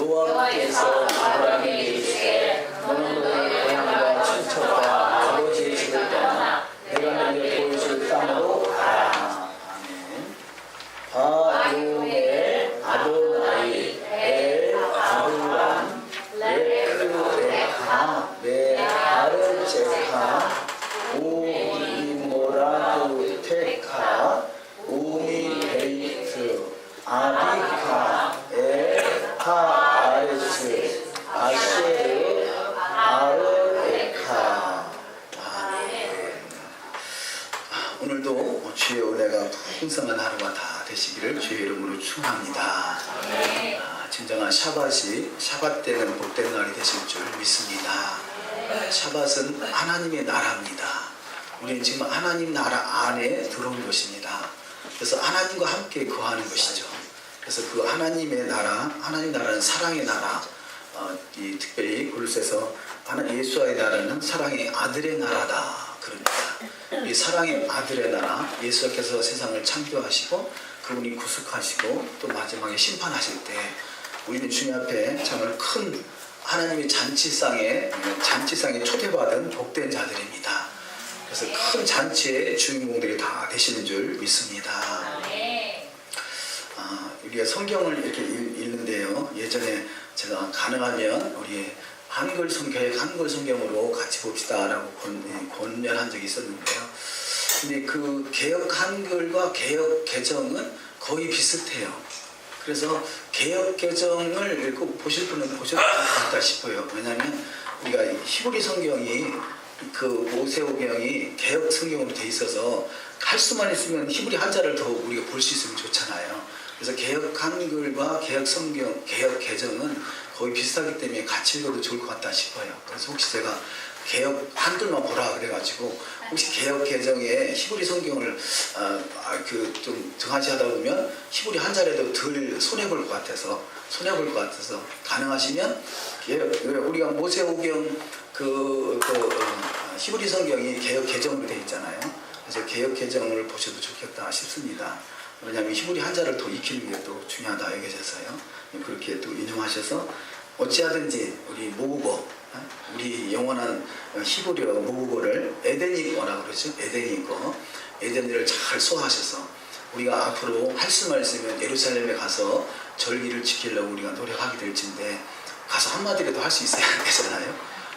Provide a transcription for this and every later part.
여호와께서 아브라함에게 이르시되 너는 너의 고향과 친척과 아버지의 집을 떠나 내가 너에게 보여줄 땅으로 가라. 아멘. 바요멜 아도나이 엘 아브람 레크레카 메아르체카 우이모라두 테카 우미베이트 아비카 에파아르츠 아쉐르 아르에카. 아멘. 오늘도 주의 은혜가 풍성한 하루가 다 되시기를 주의 이름으로 축원합니다. 진정한 샤밧 때는 복된 날이 되실 줄 믿습니다. 샤밧은 하나님의 나라입니다. 우리는 지금 하나님 나라 안에 들어온 것입니다. 그래서 하나님과 함께 거하는 것이죠. 그래서 그 하나님의 나라, 하나님 나라는 사랑의 나라, 특별히 골로새서 예수와의 나라는 사랑의 아들의 나라다 그럽니다. 이 사랑의 아들의 나라, 예수께서 세상을 창조하시고 그분이 구속하시고 또 마지막에 심판하실 때 우리는 주님 앞에 정말 큰 하나님의 잔치상에 초대받은 복된 자들입니다. 그래서 큰 잔치의 주인공들이 다 되시는 줄 믿습니다. 우리가 성경을 이렇게 읽는데요. 예전에 제가 가능하면 우리 한글 성경으로 같이 봅시다라고 권면한 적이 있었는데요. 근데 그 개역 한글과 개역 개정은 거의 비슷해요. 그래서 개역 개정을 꼭 보실 분은 보셔도 좋겠다 싶어요. 왜냐하면 우리가 히브리 성경이 그 모세오경이 개역 성경으로 돼 있어서 할 수만 있으면 히브리 한자를 더 우리가 볼 수 있으면 좋잖아요. 그래서 개역 한글과 개역 성경, 개역 개정은 거의 비슷하기 때문에 같이 읽어도 좋을 것 같다 싶어요. 그래서 혹시 제가 개역 한글만 보라 그래가지고 혹시 개역 개정에 히브리 성경을 좀 등한시 하다 보면 히브리 한자라도 덜 손해볼 것 같아서 가능하시면 우리가 모세오경 히브리 성경이 개역 개정으로 되어 있잖아요. 그래서 개역 개정을 보셔도 좋겠다 싶습니다. 왜냐하면 히브리 한자를 더 익히는 게 또 중요하다 여겨져서요. 그렇게 또 인용하셔서 어찌하든지 우리 모국어, 우리 영원한 히브리어 모국어를 에덴이어라고 그러죠. 에덴이를 잘 소화하셔서 우리가 앞으로 할 수만 있으면 예루살렘에 가서 절기를 지키려고 우리가 노력하게 될진데 가서 한마디라도 할 수 있어야 되잖아요.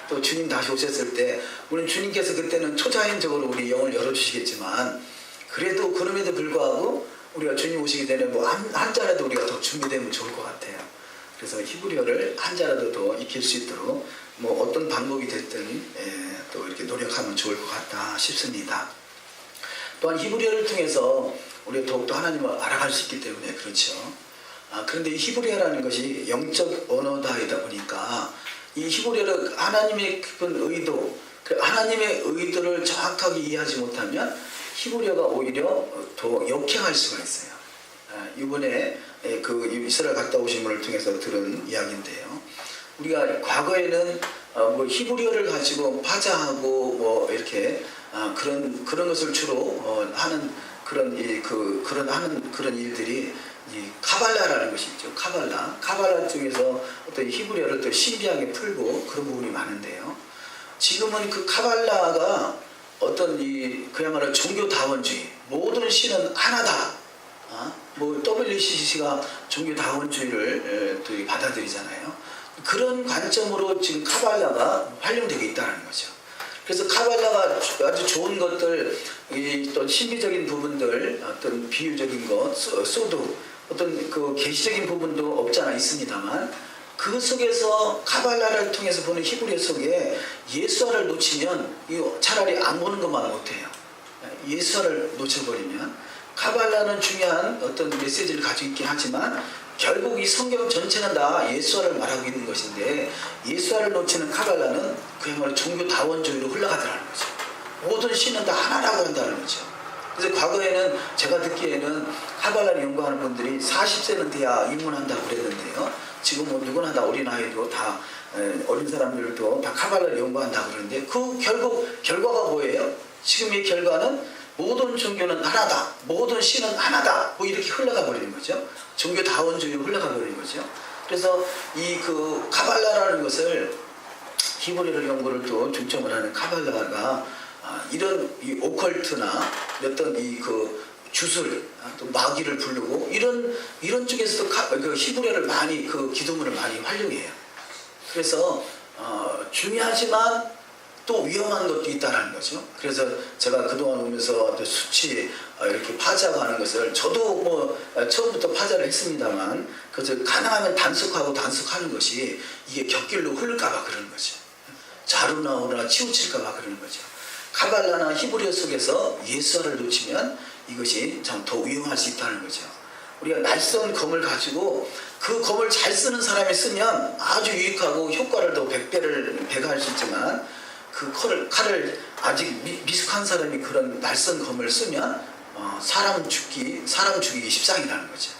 또 주님 다시 오셨을 때 우리는 주님께서 그때는 초자연적으로 우리 영을 열어주시겠지만 그래도 그럼에도 불구하고 우리가 주님 오시기 전에 뭐 한자라도 우리가 더 준비되면 좋을 것 같아요. 그래서 히브리어를 한자라도 더 익힐 수 있도록 뭐 어떤 방법이 됐든 또 이렇게 노력하면 좋을 것 같다 싶습니다. 또한 히브리어를 통해서 우리가 더욱더 하나님을 알아갈 수 있기 때문에 그렇죠. 그런데 이 히브리어라는 것이 영적 언어다이다 보니까 이 히브리어를 하나님의 깊은 의도, 하나님의 의도를 정확하게 이해하지 못하면 히브리어가 오히려 더 역행할 수가 있어요. 이번에 그 이스라엘 갔다 오신 분을 통해서 들은 이야기인데요. 우리가 과거에는 뭐 히브리어를 가지고 파자하고 뭐 이렇게 그런 것을 주로 하는 그런 일들이 이 카발라라는 것이 있죠. 카발라 쪽에서 어떤 히브리어를 또 신비하게 풀고 그런 부분이 많은데요. 지금은 그 카발라가 어떤 그야말로 종교다원주의, 모든 신은 하나다. 뭐 WCC가 종교다원주의를 또 받아들이잖아요. 그런 관점으로 지금 카발라가 활용되고 있다는 거죠. 그래서 카발라가 아주 좋은 것들, 또 신비적인 부분들, 어떤 비유적인 것, 소도 어떤 그 계시적인 부분도 없지 않아 있습니다만. 그 속에서 카발라를 통해서 보는 히브리어 속에 예수화를 놓치면 차라리 안 보는 것만 못해요. 예수화를 놓쳐버리면 카발라는 중요한 어떤 메시지를 가지고 있긴 하지만 결국 이 성경 전체는 다 예수화를 말하고 있는 것인데 예수화를 놓치는 카발라는 그야말로 종교다원주의로 흘러가더라는 거죠. 모든 신은 다 하나라고 한다는 거죠. 그래서 과거에는 제가 듣기에는 카발라를 연구하는 분들이 40세는 돼야 입문한다고 그랬는데요. 지금 뭐 누구나 다 어린아이도 다 어린 사람들도 다 카발라를 연구한다고 그러는데 그 결과가 뭐예요? 지금의 결과는 모든 종교는 하나다, 모든 신은 하나다, 뭐 이렇게 흘러가 버리는 거죠. 종교다원주의로 흘러가 버리는 거죠. 그래서 이 그 카발라라는 것을 히브리어 연구를 또 중점을 하는 카발라가 이런 이 오컬트나 어떤 이 그 주술 또 마귀를 부르고 이런 쪽에서도 그 히브리어를 많이 그 기도문을 많이 활용해요. 그래서 중요하지만 또 위험한 것도 있다는 거죠. 그래서 제가 그동안 오면서 수치 이렇게 파자하는 것을 저도 뭐 처음부터 파자를 했습니다만 그래서 가능하면 단속하는 것이 이게 곁길로 흐를까봐 그러는 거죠. 자루 나오거나 치우칠까봐 그러는 거죠. 카발라나 히브리어 속에서 예수화를 놓치면 이것이 참 더 위험할 수 있다는 거죠. 우리가 낯선 검을 가지고 그 검을 잘 쓰는 사람이 쓰면 아주 유익하고 효과를 더 배가 할 수 있지만 그 칼을 아직 미숙한 사람이 그런 낯선 검을 쓰면 사람 죽이기 십상이라는 거죠.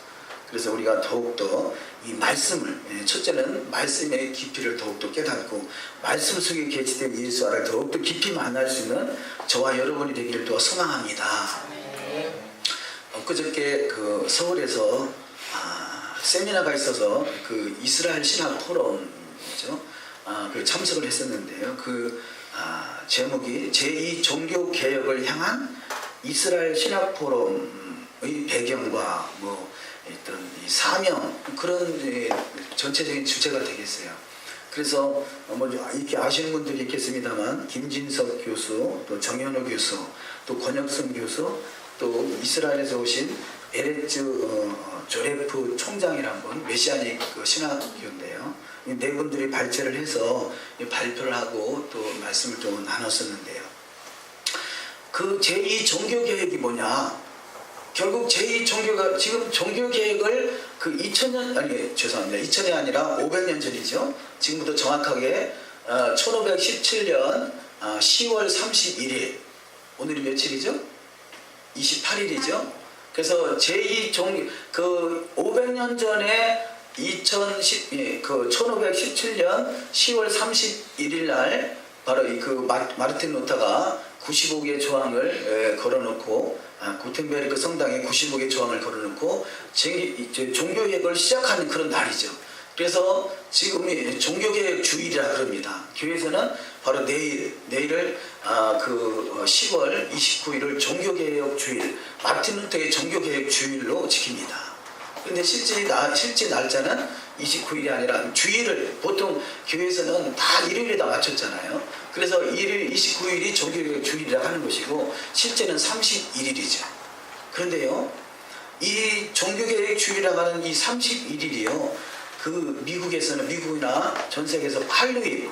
그래서 우리가 더욱더 이 말씀을, 첫째는 말씀의 깊이를 더욱더 깨닫고 말씀 속에 계시된 예수와를 더욱더 깊이 만날 수 있는 저와 여러분이 되기를 또 소망합니다. 엊그저께 그 서울에서 세미나가 있어서 그 이스라엘 신학 포럼이죠. 그 참석을 했었는데요. 그 제목이 제2 종교 개혁을 향한 이스라엘 신학 포럼의 배경과 뭐 어떤 이 사명 그런 전체적인 주제가 되겠어요. 그래서 뭐 이렇게 아시는 분들이 있겠습니다만 김진석 교수, 또 정현호 교수, 또 권혁승 교수, 또 이스라엘에서 오신 에레츠 조레프 총장이란 분, 메시아닉 신학교인데요. 네 분들이 발제를 해서 발표를 하고 또 말씀을 좀 나눴었는데요. 그 제2 종교개혁이 뭐냐? 결국 제2종교가 지금 종교개혁을 그 2000년 아니라 500년 전이죠. 지금부터 정확하게 1517년 10월 31일 오늘이 며칠이죠? 28일이죠. 그래서 제2종교 그 500년 전에 1517년 10월 31일 날 바로 그 마르틴 루터가 95개의 조항을 걸어놓고 구텐베르크 성당에 95개의 조항을 걸어놓고 종교개혁을 시작하는 그런 날이죠. 그래서 지금이 종교개혁 주일이라 그럽니다. 교회에서는 바로 내일을 그 10월 29일을 종교개혁 주일, 마르틴 루터의 종교개혁 주일로 지킵니다. 근데 실제 날짜는 29일이 아니라 주일을 보통 교회에서는 다 일요일에다 맞췄잖아요. 그래서 일요일 29일이 종교개혁 주일이라 하는 것이고 실제는 31일이죠. 그런데요, 이 종교개혁 주일이라고 하는 이 31일이요, 그 미국이나 전 세계에서 할로윈,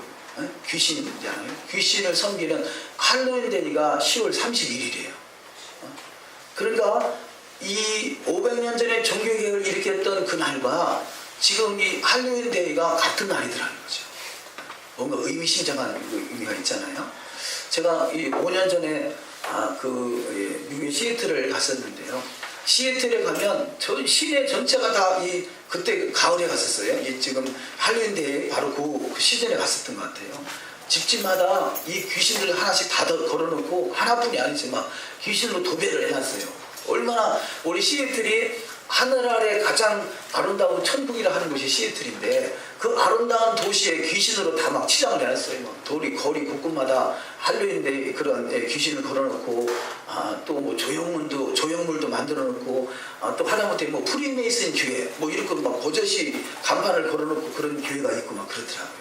귀신이잖아요. 귀신을 섬기는 할로윈 데이가 10월 31일이에요. 그러니까 이 500년 전에 종교개혁을 일으켰던 그 날과 지금 이 할로윈 데이가 같은 날이더라는 거죠. 뭔가 의미심장한 의미가 있잖아요. 제가 이 5년 전에 미국의 시애틀을 갔었는데요. 시애틀에 가면 저 시내 전체가 다 그때 가을에 갔었어요. 지금 할로윈 데이 바로 그 시즌에 갔었던 것 같아요. 집집마다 이 귀신들 하나씩 다 걸어놓고 하나뿐이 아니지만 귀신으로 도배를 해놨어요. 얼마나 우리 시애틀이 하늘 아래 가장 아름다운 천국이라 하는 곳이 시애틀인데 그 아름다운 도시에 귀신으로 다 막 치장을 해놨어요. 거리 곳곳마다 할로윈데이 그런 귀신을 걸어놓고 또 뭐 조형물도 만들어놓고 또 하다못해 뭐 프리메이슨 교회 뭐 이렇게 막 버젓이 간판을 걸어놓고 그런 교회가 있고 막 그러더라고요.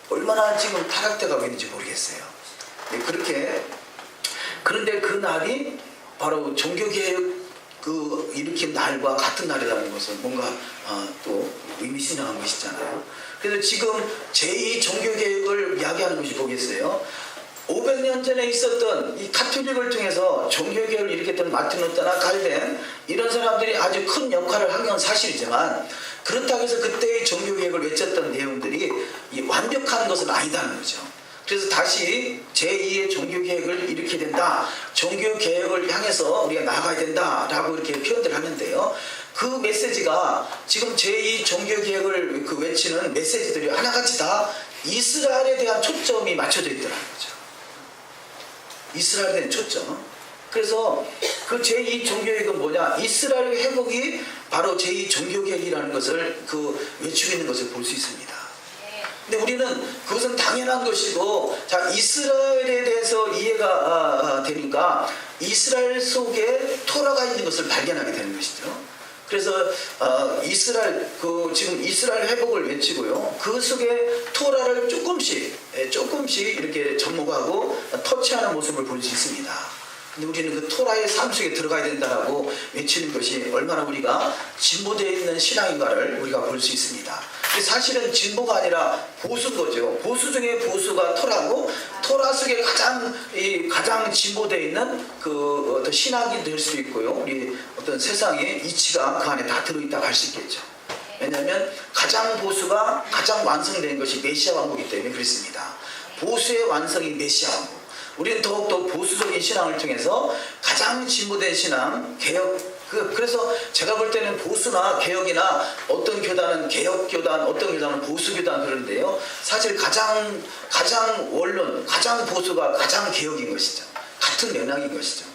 얼마나 지금 타락돼 가고 있는지 모르겠어요. 그런데 그 날이 바로 종교개혁 일으킨 날과 같은 날이라는 것은 뭔가 또 의미심장한 것이잖아요. 그래서 지금 제2 종교개혁을 이야기하는 것이 보겠어요. 500년 전에 있었던 이 카톨릭을 통해서 종교개혁을 일으켰던 마틴 루터나 갈덴 이런 사람들이 아주 큰 역할을 한 건 사실이지만 그렇다고 해서 그때의 종교개혁을 외쳤던 내용들이 완벽한 것은 아니다는 거죠. 그래서 다시 제2의 종교개혁을 일으켜야 된다. 종교개혁을 향해서 우리가 나아가야 된다라고 이렇게 표현을 하는데요. 그 메시지가 지금 제2 종교개혁을 외치는 메시지들이 하나같이 다 이스라엘에 대한 초점이 맞춰져 있더라는 거죠. 이스라엘에 대한 초점. 그래서 그 제2 종교개혁은 뭐냐? 이스라엘 회복이 바로 제2 종교개혁이라는 것을 외치고 있는 것을 볼 수 있습니다. 근데 우리는 그것은 당연한 것이고, 자, 이스라엘에 대해서 이해가 되니까 이스라엘 속에 토라가 있는 것을 발견하게 되는 것이죠. 그래서 지금 이스라엘 회복을 외치고요. 그 속에 토라를 조금씩 이렇게 접목하고 터치하는 모습을 볼 수 있습니다. 근데 우리는 그 토라의 삶 속에 들어가야 된다라고 외치는 것이 얼마나 우리가 진보되어 있는 신앙인가를 우리가 볼 수 있습니다. 사실은 진보가 아니라 보수인 거죠. 보수 중에 보수가 토라고, 토라 속에 가장 진보되어 있는 그 어떤 신학이 될 수 있고요. 우리 어떤 세상의 이치가 그 안에 다 들어있다고 할 수 있겠죠. 왜냐하면 가장 보수가 가장 완성된 것이 메시아 왕국이기 때문에 그렇습니다. 보수의 완성이 메시아 왕국. 우리는 더욱더 보수적인 신앙을 통해서 가장 진보된 신앙, 개혁, 그래서 제가 볼 때는 보수나 개혁이나 어떤 교단은 개혁교단, 어떤 교단은 보수교단 그러는데요. 사실 가장 원론, 가장 보수가 가장 개혁인 것이죠. 같은 맥락인 것이죠.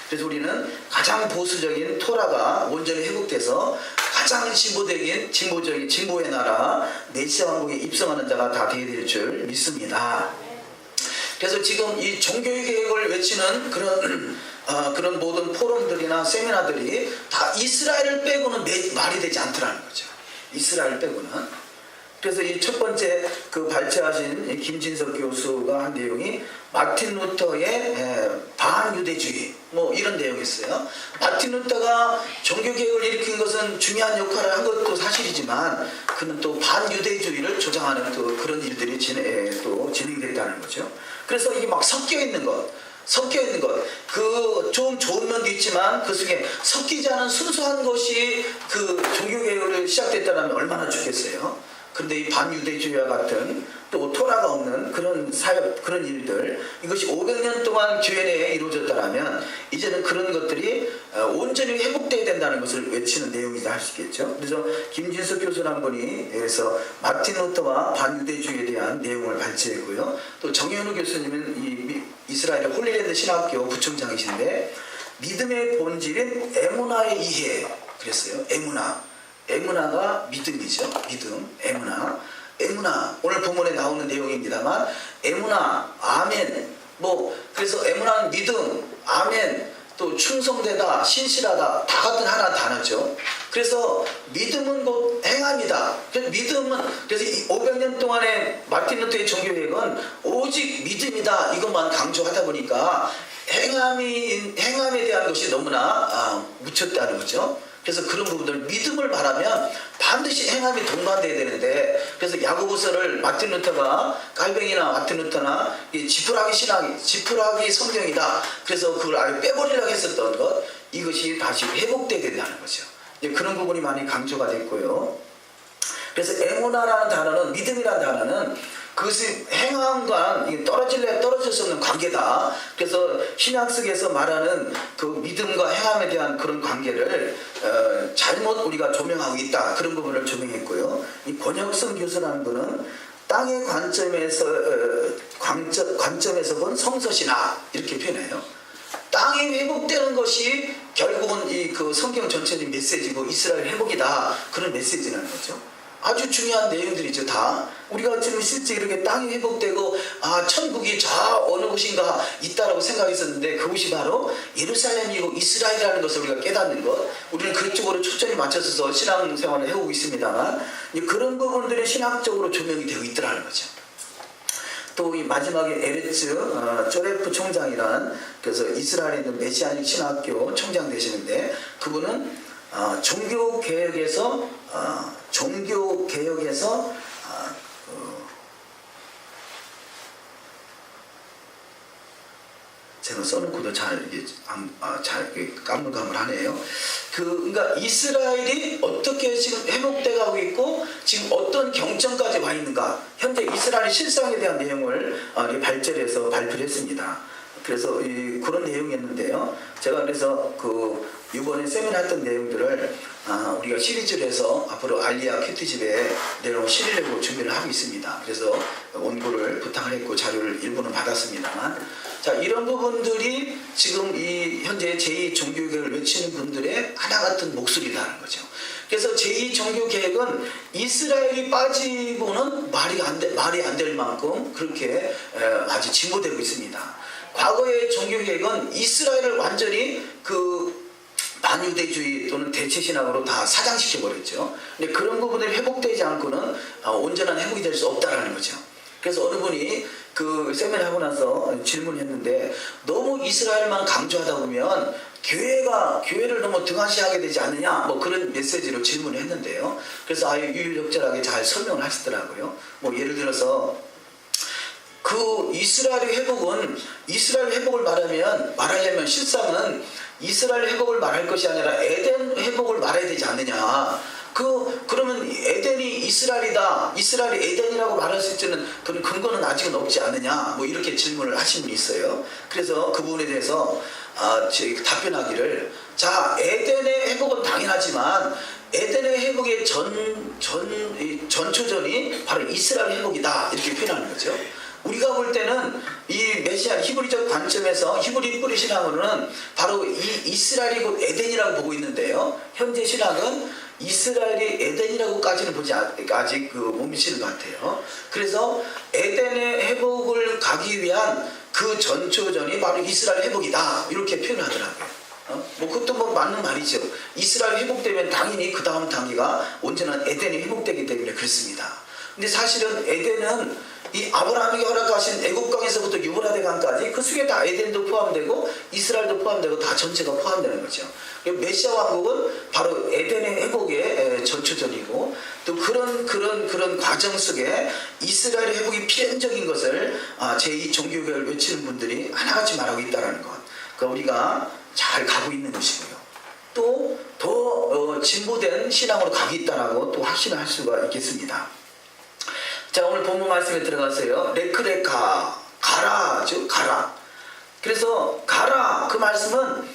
그래서 우리는 가장 보수적인 토라가 온전히 회복돼서 가장 진보의 나라, 메시아 왕국에 입성하는 자가 다 되어야 될 줄 믿습니다. 그래서 지금 이 종교의 개혁을 외치는 그런 모든 포럼들이나 세미나들이 다 이스라엘을 빼고는 말이 되지 않더라는 거죠. 이스라엘 빼고는. 그래서 이 첫 번째 발췌하신 김진석 교수가 한 내용이 마틴 루터의 반유대주의 이런 내용이었어요. 마틴 루터가 종교개혁을 일으킨 것은 중요한 역할을 한 것도 사실이지만 그는 또 반유대주의를 조장하는 또 그런 일들이 또 진행됐다는 거죠. 그래서 이게 막 섞여 있는 것, 좀 좋은 면도 있지만 그 속에 섞이지 않은 순수한 것이 종교개혁을 시작됐다면 얼마나 좋겠어요. 그런데 이 반유대주의와 같은 또 토라가 없는 그런 사역, 그런 일들, 이것이 500년 동안 교회 내에 이루어졌다면 이제는 그런 것들이 온전히 회복되어야 된다는 것을 외치는 내용이다 할 수 있겠죠. 그래서 김진석 교수라는 분이 여기서 마틴 루터와 반유대주의에 대한 내용을 발췌했고요. 또 정현우 교수님은 이 이스라엘의 홀리랜드 신학교 부총장이신데 믿음의 본질인 에무나의 이해 그랬어요. 에무나가 믿음이죠. 믿음, 에무나. 오늘 본문에 나오는 내용입니다만, 에무나, 아멘. 그래서 에무나는 믿음, 아멘, 또 충성되다, 신실하다, 다 같은 하나 단어죠. 그래서 믿음은 곧 행함이다. 그래서 이 500년 동안의 마틴 루터의 종교개혁은 오직 믿음이다. 이것만 강조하다 보니까 행함에 대한 것이 너무나 묻혔다는 거죠. 그래서 그런 부분들 믿음을 말하면 반드시 행함이 동반돼야 되는데, 그래서 야고보서를 마틴 루터가 깔뱅이나 마틴 루터나 지푸라기 성경이다. 그래서 그걸 아예 빼버리려고 했었던 것, 이것이 다시 회복돼야 된다는 거죠. 그런 부분이 많이 강조가 됐고요. 그래서 에모나라는 단어는, 믿음이라는 단어는 그것이 행함과 떨어질 수 없는 관계다. 그래서 신약 속에서 말하는 그 믿음과 행함에 대한 그런 관계를 잘못 우리가 조명하고 있다. 그런 부분을 조명했고요. 이 권혁성 교수라는 분은 땅의 관점에서 본 성서신학 이렇게 표현해요. 땅이 회복되는 것이 결국은 그 성경 전체적인 메시지고 이스라엘 회복이다. 그런 메시지라는 거죠. 아주 중요한 내용들이죠. 다 우리가 지금 실제 이렇게 땅이 회복되고 천국이 저 어느 곳인가 있다라고 생각했었는데 그곳이 바로 예루살렘이고 이스라엘이라는 것을 우리가 깨닫는 것, 우리는 그쪽으로 초점이 맞춰서 신앙생활을 해오고 있습니다만 그런 부분들이 신학적으로 조명이 되고 있더라는 거죠. 또 이 마지막에 에르츠 쪼레프 총장이란, 그래서 이스라엘에 있는 메시아닉 신학교 총장 되시는데, 그분은 종교개혁에서 제가 써놓고도 잘 까물까물하네요. 그러니까 이스라엘이 어떻게 지금 회복돼 가고 있고 지금 어떤 경점까지 와 있는가, 현재 이스라엘의 실상에 대한 내용을 발제를 해서 발표를 했습니다. 그래서 그런 내용이었는데요. 제가 그래서 이번에 세미나 했던 내용들을 우리가 시리즈를 해서 앞으로 알리아 큐티집에 내려오시려고 준비를 하고 있습니다. 그래서 원고를 부탁을 했고 자료를 일부는 받았습니다만, 자, 이런 부분들이 지금 이 현재 제2종교개혁을 외치는 분들의 하나 같은 목소리라는 거죠. 그래서 제2종교개혁은 이스라엘이 빠지고는 말이 안 될 만큼 그렇게 아주 진보되고 있습니다. 과거의 종교개혁은 이스라엘을 완전히 그 반유대주의 또는 대체신학으로 다 사장시켜버렸죠. 근데 그런 부분들이 회복되지 않고는 온전한 회복이 될 수 없다라는 거죠. 그래서 어느 분이 그 세미나 하고 나서 질문했는데 너무 이스라엘만 강조하다 보면 교회를 너무 등한시하게 되지 않느냐 뭐 그런 메시지로 질문을 했는데요. 그래서 아주 유유적절하게 잘 설명을 하시더라고요. 뭐 예를 들어서 그 이스라엘 회복을 말하려면 실상은 이스라엘 회복을 말할 것이 아니라 에덴 회복을 말해야 되지 않느냐. 그러면 에덴이 이스라엘이다. 이스라엘이 에덴이라고 말할 수 있는 그런 근거는 아직은 없지 않느냐. 뭐 이렇게 질문을 하신 분이 있어요. 그래서 그 부분에 대해서 답변하기를 자, 에덴의 회복은 당연하지만 에덴의 회복의 전초전이 바로 이스라엘 회복이다. 이렇게 표현하는 거죠. 우리가 볼 때는 이 메시아 히브리적 관점에서 히브리 뿌리 신앙으로는 바로 이 이스라엘이 곧 에덴이라고 보고 있는데요. 현재 신학은 이스라엘이 에덴이라고까지는 보지 아직 못 미치는 것 같아요. 그래서 에덴의 회복을 가기 위한 그 전초전이 바로 이스라엘 회복이다. 이렇게 표현하더라고요. 뭐 그것도 뭐 맞는 말이죠. 이스라엘 회복되면 당연히 그 다음 단계가 온전한 에덴이 회복되기 때문에 그렇습니다. 근데 사실은 에덴은 이 아브라함에게 허락하신 애국강에서부터 유브라데 강까지 그 속에 다 에덴도 포함되고 이스라엘도 포함되고 다 전체가 포함되는 거죠. 메시아 왕국은 바로 에덴의 회복의 전초전이고 또 그런 과정 속에 이스라엘의 회복이 필연적인 것을 제2종교개혁을 외치는 분들이 하나같이 말하고 있다는 것. 그러니까 우리가 잘 가고 있는 것이고요. 또 더 진보된 신앙으로 가고 있다라고 또 확신을 할 수가 있겠습니다. 자, 오늘 본문 말씀에 들어가세요. 레크레카, 가라죠, 가라. 그래서 가라, 그 말씀은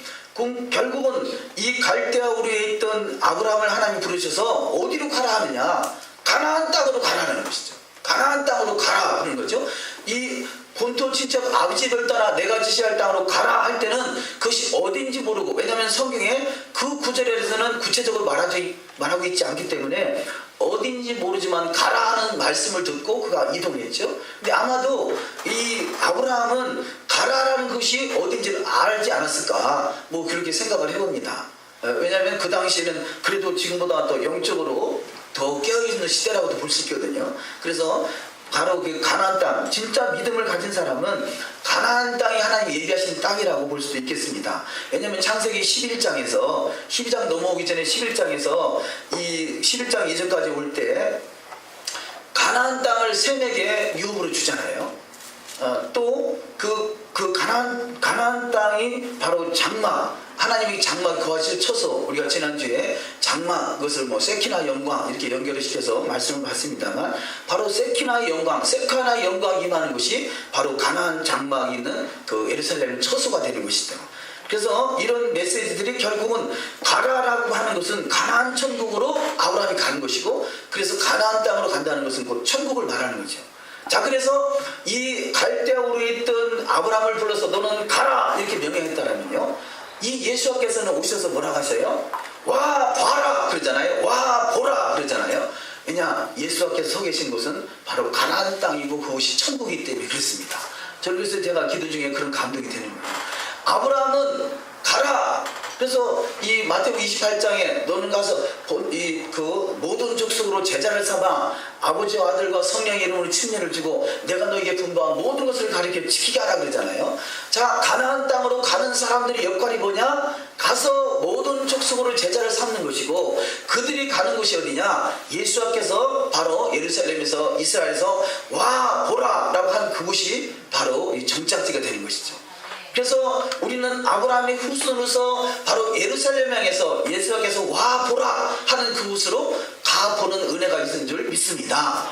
결국은 이 갈대아 우리에 있던 아브라함을 하나님이 부르셔서 어디로 가라 하느냐? 가나안 땅으로 가라는 것이죠. 가나안 땅으로 가라 하는 거죠. 이 본토 친척 아버지 집을 떠나 내가 지시할 땅으로 가라 할 때는 그것이 어딘지 모르고, 왜냐하면 성경에 그 구절에서는 구체적으로 말하고 있지 않기 때문에 어딘지 모르지만 가라 하는 말씀을 듣고 그가 이동했죠. 근데 아마도 이 아브라함은 가라라는 것이 어딘지를 알지 않았을까, 뭐 그렇게 생각을 해봅니다. 왜냐하면 그 당시에는 그래도 지금보다 더 영적으로 더 깨어있는 시대라고도 볼 수 있거든요. 그래서 바로 그 가나안 땅, 진짜 믿음을 가진 사람은 가나안 땅이 하나님 예비하신 땅이라고 볼 수도 있겠습니다. 왜냐하면 창세기 11장에서 12장 넘어오기 전에 11장에서 이 11장 이전까지 올 때 가나안 땅을 셈에게 유업으로 주잖아요. 또 그 가나안 땅이 바로 장막, 하나님이 장막 거하실 처소, 우리가 지난주에 장막, 그것을 뭐 세키나 영광 이렇게 연결을 시켜서 말씀을 봤습니다만, 바로 세키나의 영광, 세카나의 영광이 임하는 것이 바로 가나안 장막이 있는 그 예루살렘 처소가 되는 것이죠. 그래서 이런 메시지들이 결국은 가라라고 하는 것은 가나안 천국으로 아브라함이 가는 것이고, 그래서 가나안 땅으로 간다는 것은 곧 천국을 말하는 거죠. 자, 그래서 이 갈대아 우르에 있던 아브라함을 불러서 너는 가라 이렇게 명령했다라면요, 이 예수께서는 오셔서 뭐라고 하셔요? 와 봐라 그러잖아요. 와 보라 그러잖아요. 왜냐, 예수께서 서 계신 곳은 바로 가나안 땅이고 그곳이 천국이기 때문에 그렇습니다. 저는 그래서 제가 기도 중에 그런 감동이 되는 거예요. 아브라함은 가라. 그래서 이 마태복음 28장에 너는 가서 그 모든 족속으로 제자를 삼아 아버지와 아들과 성령의 이름으로 침례를 주고 내가 너에게 분부한 모든 것을 가르쳐 지키게 하라 그러잖아요. 자, 가나안 땅으로 가는 사람들의 역할이 뭐냐? 가서 모든 족속으로 제자를 삼는 것이고, 그들이 가는 곳이 어디냐? 예수께서 바로 예루살렘에서 이스라엘에서 와 보라 라고 한 그곳이 바로 이 정착지가 되는 것이죠. 그래서 우리는 아브라함의 후손으로서 바로 예루살렘 향해서 예수께서 와 보라 하는 그곳으로 가보는 은혜가 있는 줄 믿습니다.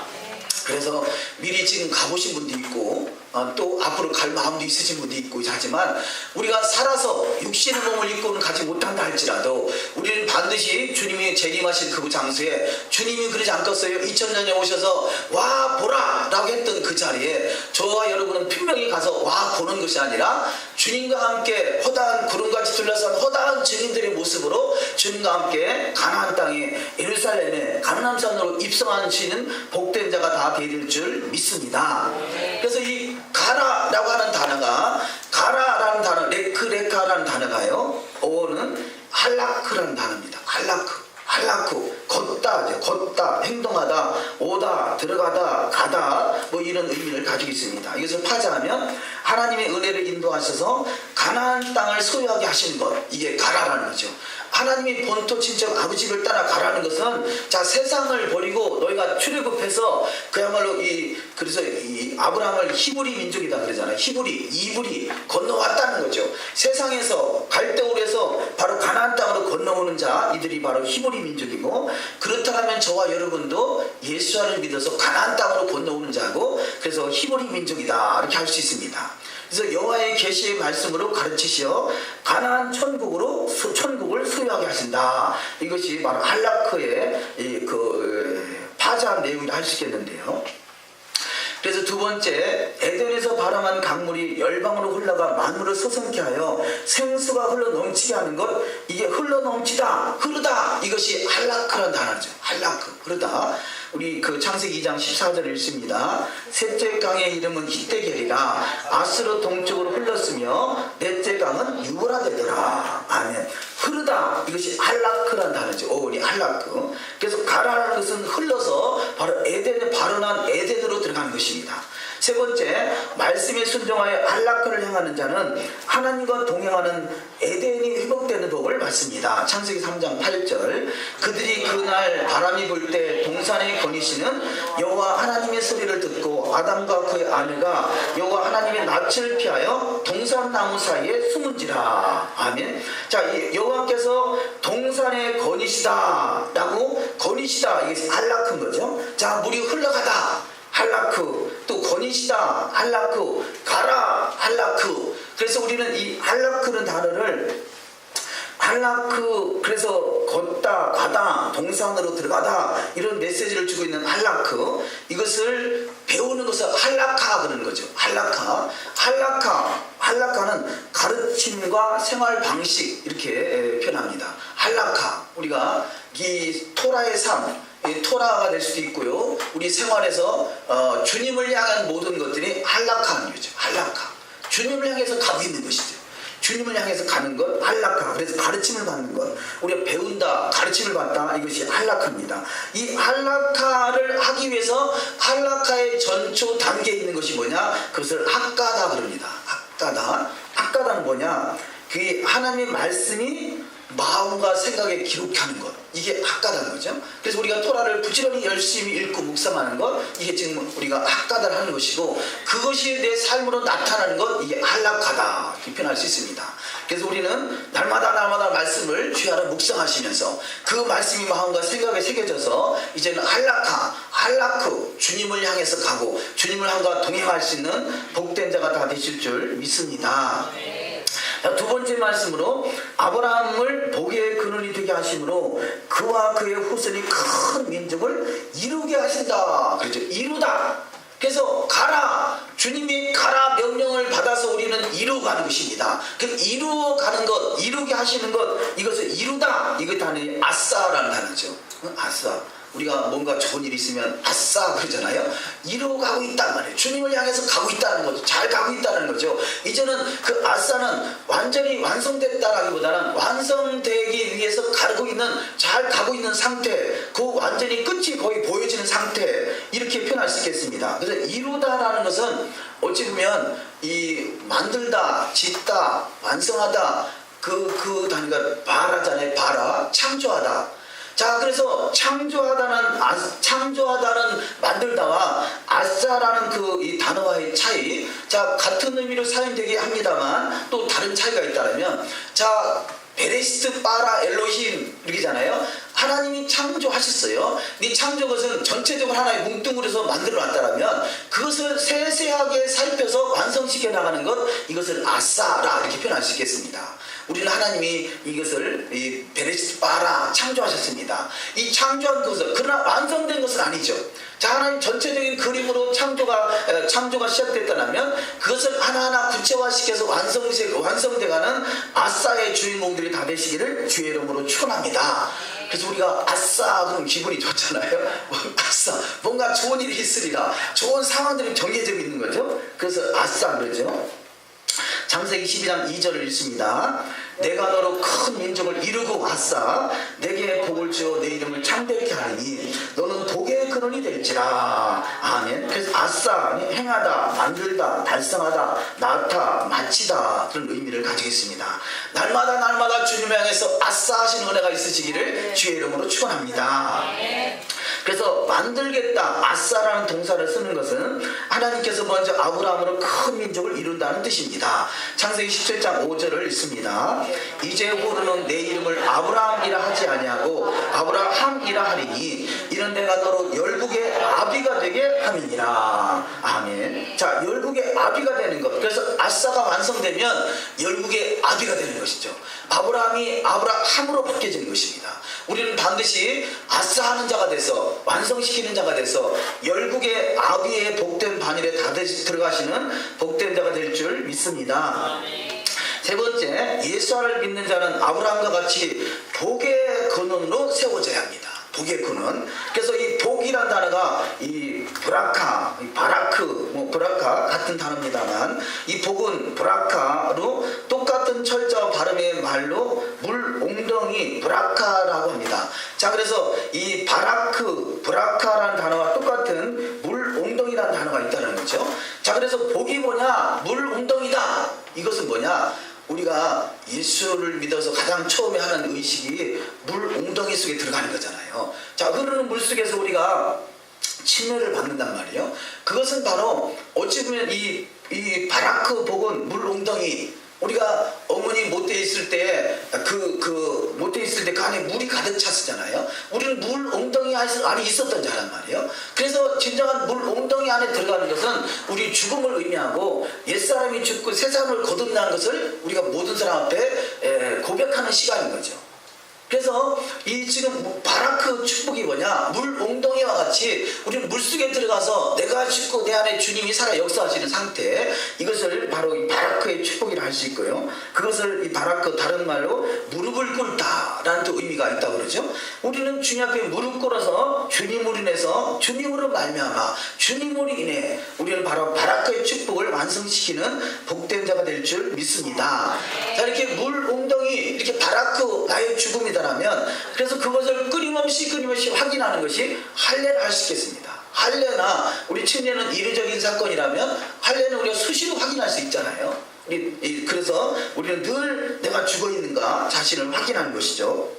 그래서 미리 지금 가보신 분도 있고 또 앞으로 갈 마음도 있으신 분도 있고 하지만 우리가 살아서 육신의 몸을 입고는 가지 못한다 할지라도 우리는 반드시 주님이 재림하실 그 장소에 주님이 그러지 않겠어요? 2000년에 오셔서 와 보라 라고 했던 그 자리에 저와 여러분은 분명히 가서 와 보는 것이 아니라 주님과 함께 허다한 구름같이 둘러싼 허다한 증인들의 모습으로 주님과 함께 가나안 땅에 예루살렘에 가나안산으로 입성하시는 복된 자가 다 되릴 줄 믿습니다. 그래서 이 가라라고 하는 단어가 가라라는 단어 레크레카라는 단어가요. 어원은 할라크라는 단어입니다. 할라크 걷다 행동하다 오다 들어가다 가다 뭐 이런 의미를 가지고 있습니다. 이것을 파자하면 하나님의 은혜를 인도하셔서 가나안 땅을 소유하게 하시는 것, 이게 가라라는 거죠. 하나님이 본토 친척 아버지 집을 따라 가라는 것은 자 세상을 버리고 너희가 출애굽해서 그야말로 그래서 이 아브라함을 히브리 민족이다 그러잖아요. 이불이 건너왔다는 거죠. 세상에서 갈대오르에서 바로 가나안 땅으로 건너오는 자 이들이 바로 히브리 민족이고, 그렇다면 저와 여러분도 예수를 믿어서 가나안 땅으로 건너오는 자고 그래서 히브리 민족이다 이렇게 할 수 있습니다. 그래서 여호와의 계시의 말씀으로 가르치시어 가나안 천국을 소유하게 하신다. 이것이 바로 할라크의 파자한 내용이라 할 수 있겠는데요. 그래서 두 번째, 에덴에서 발암한 강물이 열방으로 흘러가 만물을 서성케 하여 생수가 흘러 넘치게 하는 것, 이게 흘러 넘치다, 흐르다, 이것이 할라크라는 단어죠. 할라크, 흐르다. 우리 그 창세기 2장 14절을 읽습니다. 셋째 강의 이름은 히데겔이라 아스로 동쪽으로 흘렀으며 넷째 강은 유브라데더라. 아멘. 흐르다, 이것이 할라크라는 단어죠. 어원이 할라크. 그래서 가라라는 것은 흘러서 바로 에덴에 발원한 에덴으로 들어가는 것입니다. 세 번째, 말씀에 순종하여 할라크를 행하는 자는 하나님과 동행하는 에덴이 회복되는 법을 받습니다. 창세기 3장 8절, 그들이 그날 바람이 불 때 동산에 거니시는 여호와 하나님의 소리를 듣고 아담과 그의 아내가 여호와 하나님의 낯을 피하여 동산나무 사이에 숨은지라. 아멘. 자, 여호와께서 동산에 거니시다 라고, 거니시다, 이게 할라크인 거죠. 자, 물이 흘러가다, 할라크, 또 거니시다, 할라크, 가라, 할라크. 그래서 우리는 이 할라크는 단어를 할라크, 그래서 걷다, 가다, 동산으로 들어가다, 이런 메시지를 주고 있는 할라크, 이것을 배우는 것을 할라카 그러는 거죠. 할라카는 가르침과 생활 방식 이렇게 표현합니다. 할라카, 우리가 이 토라의 삶, 토라가 될 수도 있고요. 우리 생활에서 주님을 향한 모든 것들이 할라카는 거죠. 할라카, 주님을 향해서 가고 있는 것이죠. 주님을 향해서 가는 것, 할라카. 그래서 가르침을 받는 것, 우리가 배운다, 가르침을 받다, 이것이 할라카입니다. 이 할라카를 하기 위해서 할라카의 전초 단계에 있는 것이 뭐냐, 그것을 학가다 그럽니다. 학가다는 뭐냐, 그 하나님의 말씀이 마음과 생각에 기록하는 것, 이게 학가다는 거죠. 그래서 우리가 토라를 부지런히 열심히 읽고 묵상하는 것, 이게 지금 우리가 학가다를 하는 것이고, 그것이 내 삶으로 나타나는 것, 이게 할라카다 이렇게 표현할 수 있습니다. 그래서 우리는 날마다 말씀을 주야로 묵상하시면서 그 말씀이 마음과 생각에 새겨져서 이제는 할라크, 주님을 향해서 가고 주님을 향과 동행할 수 있는 복된 자가 다 되실 줄 믿습니다. 두 번째 말씀으로 아브라함을 복의 근원이 되게 하심으로 그와 그의 후손이 큰 민족을 이루게 하신다. 그렇죠. 이루다. 그래서 가라, 주님이 가라 명령을 받아서 우리는 이루어가는 것입니다. 그 이루어가는 것, 이루게 하시는 것, 이것을 이루다, 이거 단어이 아싸라는 단어죠. 아싸. 우리가 뭔가 좋은 일이 있으면 아싸 그러잖아요. 이루어가고 있단 말이에요. 주님을 향해서 가고 있다는 거죠. 잘 가고 있다는 거죠. 이제는 그 아싸는 완전히 완성됐다라기보다는 완성되기 위해서 잘 가고 있는 상태, 그 완전히 끝이 거의 보여지는 상태, 이렇게 표현할 수 있겠습니다. 그래서 이루다라는 것은 어찌 보면 이 만들다, 짓다, 완성하다, 그 단위가 바라잖아요. 바라, 창조하다. 자, 그래서 창조하다는 만들다와 아싸라는 이 단어와의 차이, 자, 같은 의미로 사용되게 합니다만 또 다른 차이가 있다면, 자, 베레시트 바라 엘로힘 이렇게잖아요. 하나님이 창조하셨어요. 이 창조 것은 전체적으로 하나의 뭉뚱그려서 만들어 놨다면 그것을 세세하게 살펴서 완성시켜 나가는 것, 이것을 아싸라 이렇게 표현할 수 있겠습니다. 우리는 하나님이 이것을 베레시트 바라 창조하셨습니다. 이 창조한 것은, 그러나 완성된 것은 아니죠. 자, 하나님 전체적인 그림으로 창조가 시작됐다면 그것을 하나하나 구체화시켜서 완성돼가는 아싸의 주인공들이 다 되시기를 주의 이름으로 축원합니다. 그래서 우리가 아싸 그럼 기분이 좋잖아요. 아싸, 뭔가 좋은 일이 있으리라, 좋은 상황들이 정해져 있는 거죠. 그래서 아싸 그러죠. 창세기 12장 2절을 읽습니다. 내가 너로 큰 민족을 이루고 아싸 내게 복을 주어 내 이름을 창대케 하리니 너는 복의 근원이 될지라. 아멘. 그래서 아싸, 행하다, 만들다, 달성하다, 낳다, 마치다, 그런 의미를 가지고 있습니다. 날마다 주님 향해서 아싸 하시는 은혜가 있으시기를 주의 이름으로 축원합니다. 그래서 만들겠다, 아싸라는 동사를 쓰는 것은 하나님께서 먼저 아브라함으로 큰 민족을 이룬다는 뜻입니다. 창세기 17장 5절을 읽습니다. 이제 후로는 내 이름을 아브라함이라 하지 아니하고 아브라함이라 하리니 이는 내가 너로 열국의 아비가 되게 함이니라. 아멘. 자, 열국의 아비가 되는 것. 그래서 아싸가 완성되면 열국의 아비가 되는 것이죠. 아브라함이 아브라함으로 바뀌어지는 것입니다. 우리는 반드시 아싸하는 자가 돼서, 완성시키는 자가 돼서 열국의 아비의 복된 반열에 다 들어가시는 복된 자가 될 줄 믿습니다. 세 번째, 예수를 믿는 자는 아브라함과 같이 복의 근원으로 세워져야 합니다. 복의 근원. 그래서 이 복이란 단어가 이 브라카, 바라크, 브라카 같은 단어입니다만, 이 복은 브라카로 똑같은 철자와 발음의 말로 물 옹덩이 브라카라고 합니다. 자, 그래서 이 바라크, 브라카라는 단어와 똑같은 물 옹덩이라는 단어가 있다는 거죠. 자, 그래서 복이 뭐냐? 물 옹덩이다. 이것은 뭐냐? 우리가 예수를 믿어서 가장 처음에 하는 의식이 물 옹덩이 속에 들어가는 거잖아요. 자, 흐르는 물 속에서 우리가 침례를 받는단 말이에요. 그것은 바로 어찌 보면 이 바라크 복은 물 옹덩이, 우리가 어머니 못돼 있을 때 못돼 있을 때 그 안에 물이 가득 찼었잖아요. 우리는 물 옹덩이 안에 있었던 자란 말이에요. 그래서 진정한 물 옹덩이 안에 들어가는 것은 우리 죽음을 의미하고 옛사람이 죽고 새사람을 거듭나는 것을 우리가 모든 사람 앞에 고백하는 시간인 거죠. 그래서 이 지금 바라크 축복이 뭐냐? 물 옹덩이와 같이 우리는 물속에 들어가서 내가 죽고 내 안에 주님이 살아 역사하시는 상태, 이것을 바로 이 바라크의 축복이라 할 수 있고요. 그것을 이 바라크, 다른 말로 무릎을 꿇다라는 또 의미가 있다고 그러죠. 우리는 주님 앞에 무릎 꿇어서 주님으로 인해서, 주님으로 말미암아 주님으로 인해 우리는 바로 바라크의 축복을 완성시키는 복된 자가 될 줄 믿습니다. 자, 이렇게 물 옹덩이, 이렇게 바라크 나의 죽음이다 라면, 그래서 그것을 끊임없이 확인하는 것이 할례를 할 수 있겠습니다. 할례나 우리 침례는 이례적인 사건이라면 할례는 우리가 수시로 확인할 수 있잖아요. 그래서 우리는 늘 내가 죽어 있는가 자신을 확인하는 것이죠.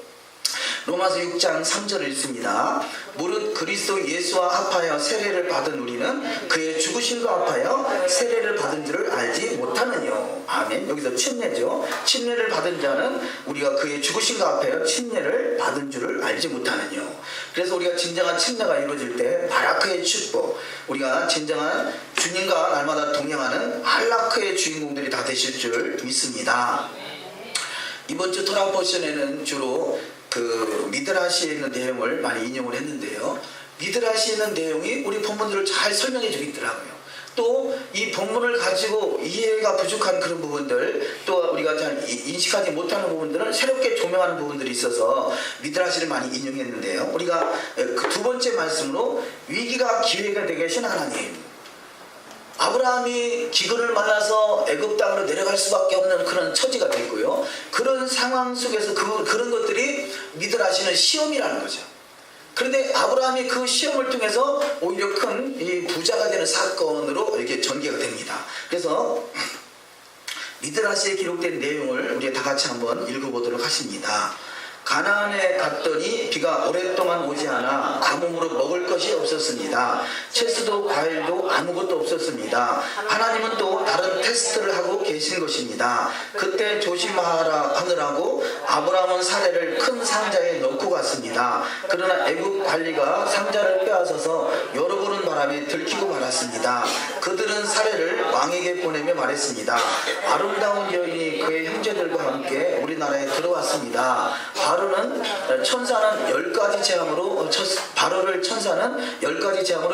로마서 6장 3절을 읽습니다. 무릇 그리스도 예수와 합하여 세례를 받은 우리는 그의 죽으심과 합하여 세례를 받은 줄을 알지 못하느뇨. 아멘. 여기서 침례죠. 침례를 받은 자는 우리가 그의 죽으심과 합하여 침례를 받은 줄을 알지 못하느뇨. 그래서 우리가 진정한 침례가 이루어질 때 바라크의 축복, 우리가 진정한 주님과 날마다 동행하는 할라크의 주인공들이 다 되실 줄 믿습니다. 이번 주 토라 포션에는 주로 미드라시에 있는 내용을 많이 인용을 했는데요. 미드라시에 있는 내용이 우리 본문들을 잘 설명해 주고 있더라고요. 또 이 본문을 가지고 이해가 부족한 그런 부분들, 또 우리가 잘 인식하지 못하는 부분들을 새롭게 조명하는 부분들이 있어서 미드라시를 많이 인용했는데요. 우리가 그 두 번째 말씀으로 위기가 기회가 되게 하신 하나님, 아브라함이 기근을 만나서 애굽 땅으로 내려갈 수밖에 없는 그런 처지가 됐고요. 그런 상황 속에서 그런 것들이 미드라시는 시험이라는 거죠. 그런데 아브라함이 그 시험을 통해서 오히려 큰 이 부자가 되는 사건으로 이렇게 전개가 됩니다. 그래서 미드라시에 기록된 내용을 우리 다 같이 한번 읽어보도록 하십니다. 가나안에 갔더니 비가 오랫동안 오지 않아 가뭄으로 먹을 것이 없었습니다. 채소도 과일도 아무것도 없었습니다. 하나님은 또 다른 테스트를 하고 계신 것입니다. 그때 조심하느라고 아브라함은 사례를 큰 상자에 넣고 데려갔습니다. 그러나 애굽 관리가 상자를 빼앗아서 열어보는 바람에 들키고 말았습니다. 그들은 사례를 왕에게 보내며 말했습니다. 아름다운 여인이 그의 형제들과 함께 우리나라에 들어왔습니다. 천사는 10가지 재앙으로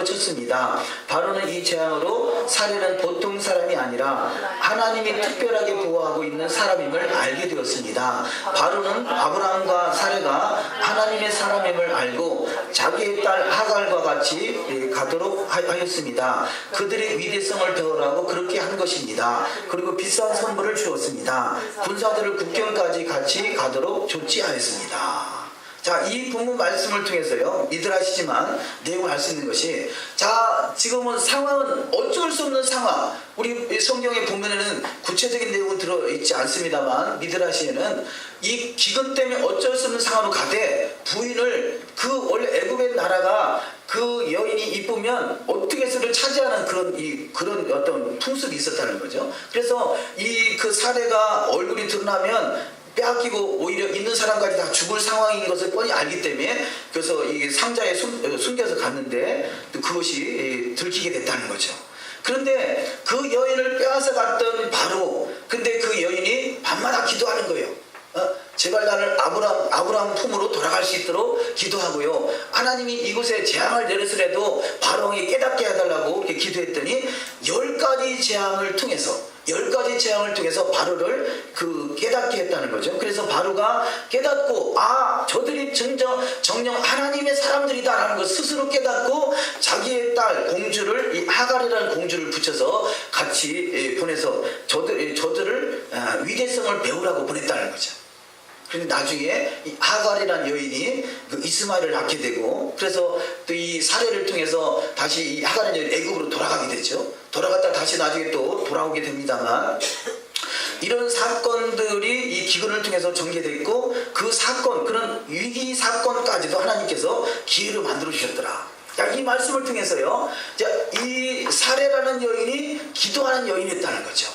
쳤습니다. 바로는 이 재앙으로 사례는 보통 사람이 아니라 하나님이 특별하게 보호하고 있는 사람임을 알게 되었습니다. 바로는 아브라함과 사례가 하나님의 사람임을 알고 자기의 딸 하갈과 같이 가도록 하였습니다. 그들의 위대성을 배우라고 그렇게 한 것입니다. 그리고 비싼 선물을 주었습니다. 군사들을 국경까지 같이 가도록 조치하였습니다. 자, 이 본문 말씀을 통해서요, 믿으라시지만 내용을 알 수 있는 것이, 자, 지금은 상황은 어쩔 수 없는 상황. 우리 성경에 보면은 구체적인 내용은 들어있지 않습니다만, 믿으라시에는 이 기근 때문에 어쩔 수 없는 상황으로 가되, 부인을 원래 애굽의 나라가 그 여인이 이쁘면 어떻게 해서든 차지하는 그런 어떤 풍습이 있었다는 거죠. 그래서 그 사례가 얼굴이 드러나면 빼앗기고 오히려 있는 사람까지 다 죽을 상황인 것을 뻔히 알기 때문에, 그래서 이 상자에 숨겨서 갔는데 그것이 들키게 됐다는 거죠. 그런데 그 여인을 빼앗아 갔던 바로, 근데 그 여인이 밤마다 기도하는 거예요. 제발 나를 아브라함 품으로 돌아갈 수 있도록 기도하고요. 하나님이 이곳에 재앙을 내렸으라도 바로왕이 깨닫게 해달라고 이렇게 기도했더니 10가지 재앙을 통해서 바로를 깨닫게 했다는 거죠. 그래서 바로가 깨닫고, 저들이 정녕 하나님의 사람들이다라는 걸 스스로 깨닫고 자기의 딸 공주를, 이 하갈이라는 공주를 붙여서 같이 보내서 저들을 위대성을 배우라고 보냈다는 거죠. 그런데 나중에 이 하갈이라는 여인이 이스마엘을 낳게 되고, 그래서 또 이 사례를 통해서 다시 이 하갈이라는 여인이 애굽으로 돌아가게 되죠. 돌아갔다 다시 나중에 또 돌아오게 됩니다만, 이런 사건들이 이 기근을 통해서 전개됐고, 그런 위기 사건까지도 하나님께서 기회로 만들어 주셨더라. 이 말씀을 통해서요, 이 사례라는 여인이 기도하는 여인이었다는 거죠.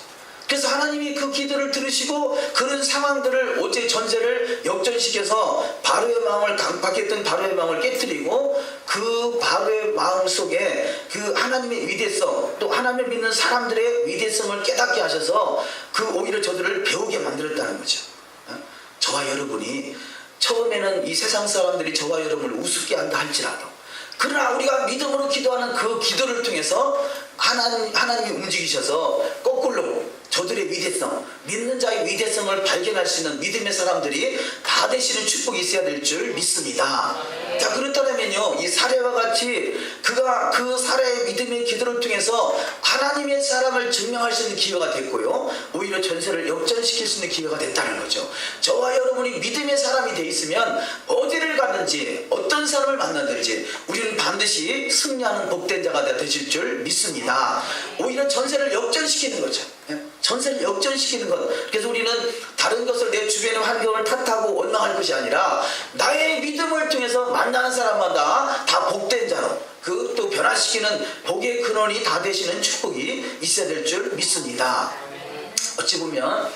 그래서 하나님이 그 기도를 들으시고 그런 상황들을 어제 전세를 역전시켜서 바로의 마음을 강박했던 바로의 마음을 깨뜨리고, 그 바로의 마음 속에 그 하나님의 위대성, 또 하나님을 믿는 사람들의 위대성을 깨닫게 하셔서 오히려 저들을 배우게 만들었다는 거죠. 저와 여러분이 처음에는 이 세상 사람들이 저와 여러분을 우습게 한다 할지라도, 그러나 우리가 믿음으로 기도하는 그 기도를 통해서 하나님이 움직이셔서 거꾸로 저들의 위대성, 믿는 자의 위대성을 발견할 수 있는 믿음의 사람들이 다 되시는 축복이 있어야 될 줄 믿습니다. 자, 그렇다면요, 이 사례와 같이 그가 그 사례의 믿음의 기도를 통해서 하나님의 사람을 증명할 수 있는 기회가 됐고요, 오히려 전세를 역전시킬 수 있는 기회가 됐다는 거죠. 저와 여러분이 믿음의 사람이 돼 있으면 어디를 갔는지, 어떤 사람을 만나든지 우리는 반드시 승리하는 복된 자가 되실 줄 믿습니다. 오히려 전세를 역전시키는 거죠. 전세를 역전시키는 것. 그래서 우리는 다른 것을, 내 주변의 환경을 탓하고 원망할 것이 아니라 나의 믿음을 통해서 만나는 사람마다 다 복된 자로, 또 변화시키는 복의 근원이 다 되시는 축복이 있어야 될 줄 믿습니다. 어찌 보면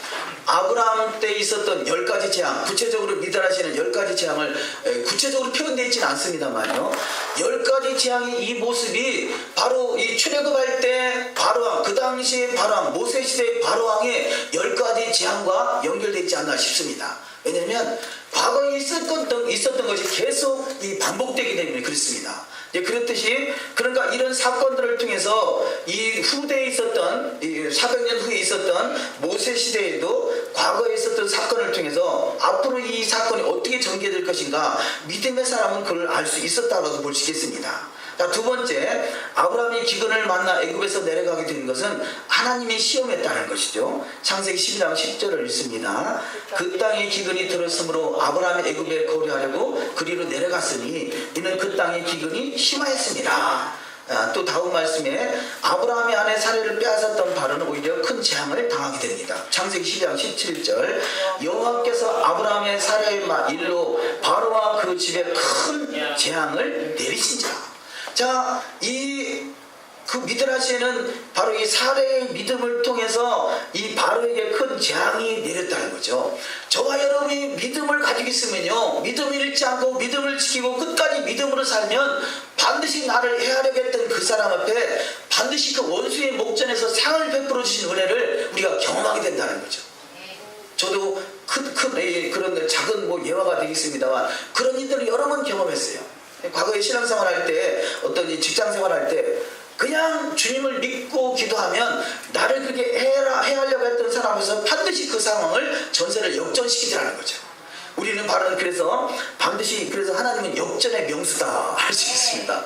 아브라함 때 있었던 10가지 재앙, 구체적으로 미달하시는 10가지 재앙을 구체적으로 표현되어 있지는 않습니다만요, 10가지 재앙의 이 모습이 바로 이 출애굽할 때 바로왕, 그 당시에 바로왕, 모세 시대의 바로왕의 10가지 재앙과 연결되어 있지 않나 싶습니다. 왜냐하면 과거에 있었던 것이 계속 반복되기 때문에 그렇습니다. 그렇듯이, 그러니까 이런 사건들을 통해서 이 후대에 있었던, 400년 후에 있었던 모세 시대에도 과거에 있었던 사건을 통해서 앞으로 이 사건이 어떻게 전개될 것인가, 믿음의 사람은 그걸 알 수 있었다고 볼 수 있겠습니다. 자, 두 번째, 아브라함이 기근을 만나 애굽에서 내려가게 된 것은 하나님의 시험했다는 것이죠. 창세기 12장 10절을 읽습니다. 그 땅에 기근이 들었으므로 아브라함이 애굽에 거류하려고 그리로 내려갔으니 이는 그 땅의 기근이 심하였습니다. 또 다음 말씀에 아브라함의 아내 사례를 빼앗았던 바로는 오히려 큰 재앙을 당하게 됩니다. 창세기 12장 17절, 여호와께서 아브라함의 사례의 일로 바로와 그 집에 큰 재앙을 내리신지라. 자, 이 그 미드라시에는 바로 이 사례의 믿음을 통해서 이 바로에게 큰 재앙이 내렸다는 거죠. 저와 여러분이 믿음을 가지고 있으면요, 믿음을 잃지 않고 믿음을 지키고 끝까지 믿음으로 살면 반드시 나를 해하려고 했던 그 사람 앞에 반드시 그 원수의 목전에서 상을 베풀어 주신 은혜를 우리가 경험하게 된다는 거죠. 저도 그런 작은 예화가 되겠습니다만 그런 일들을 여러 번 경험했어요. 과거에 신앙생활 할 때, 어떤 직장생활 할 때 그냥 주님을 믿고 기도하면 나를 그렇게 해하려고 했던 사람에서 반드시 그 상황을 전세를 역전시키더라는 거죠. 우리는 바로 그래서 반드시 하나님은 역전의 명수다 할 수 있습니다.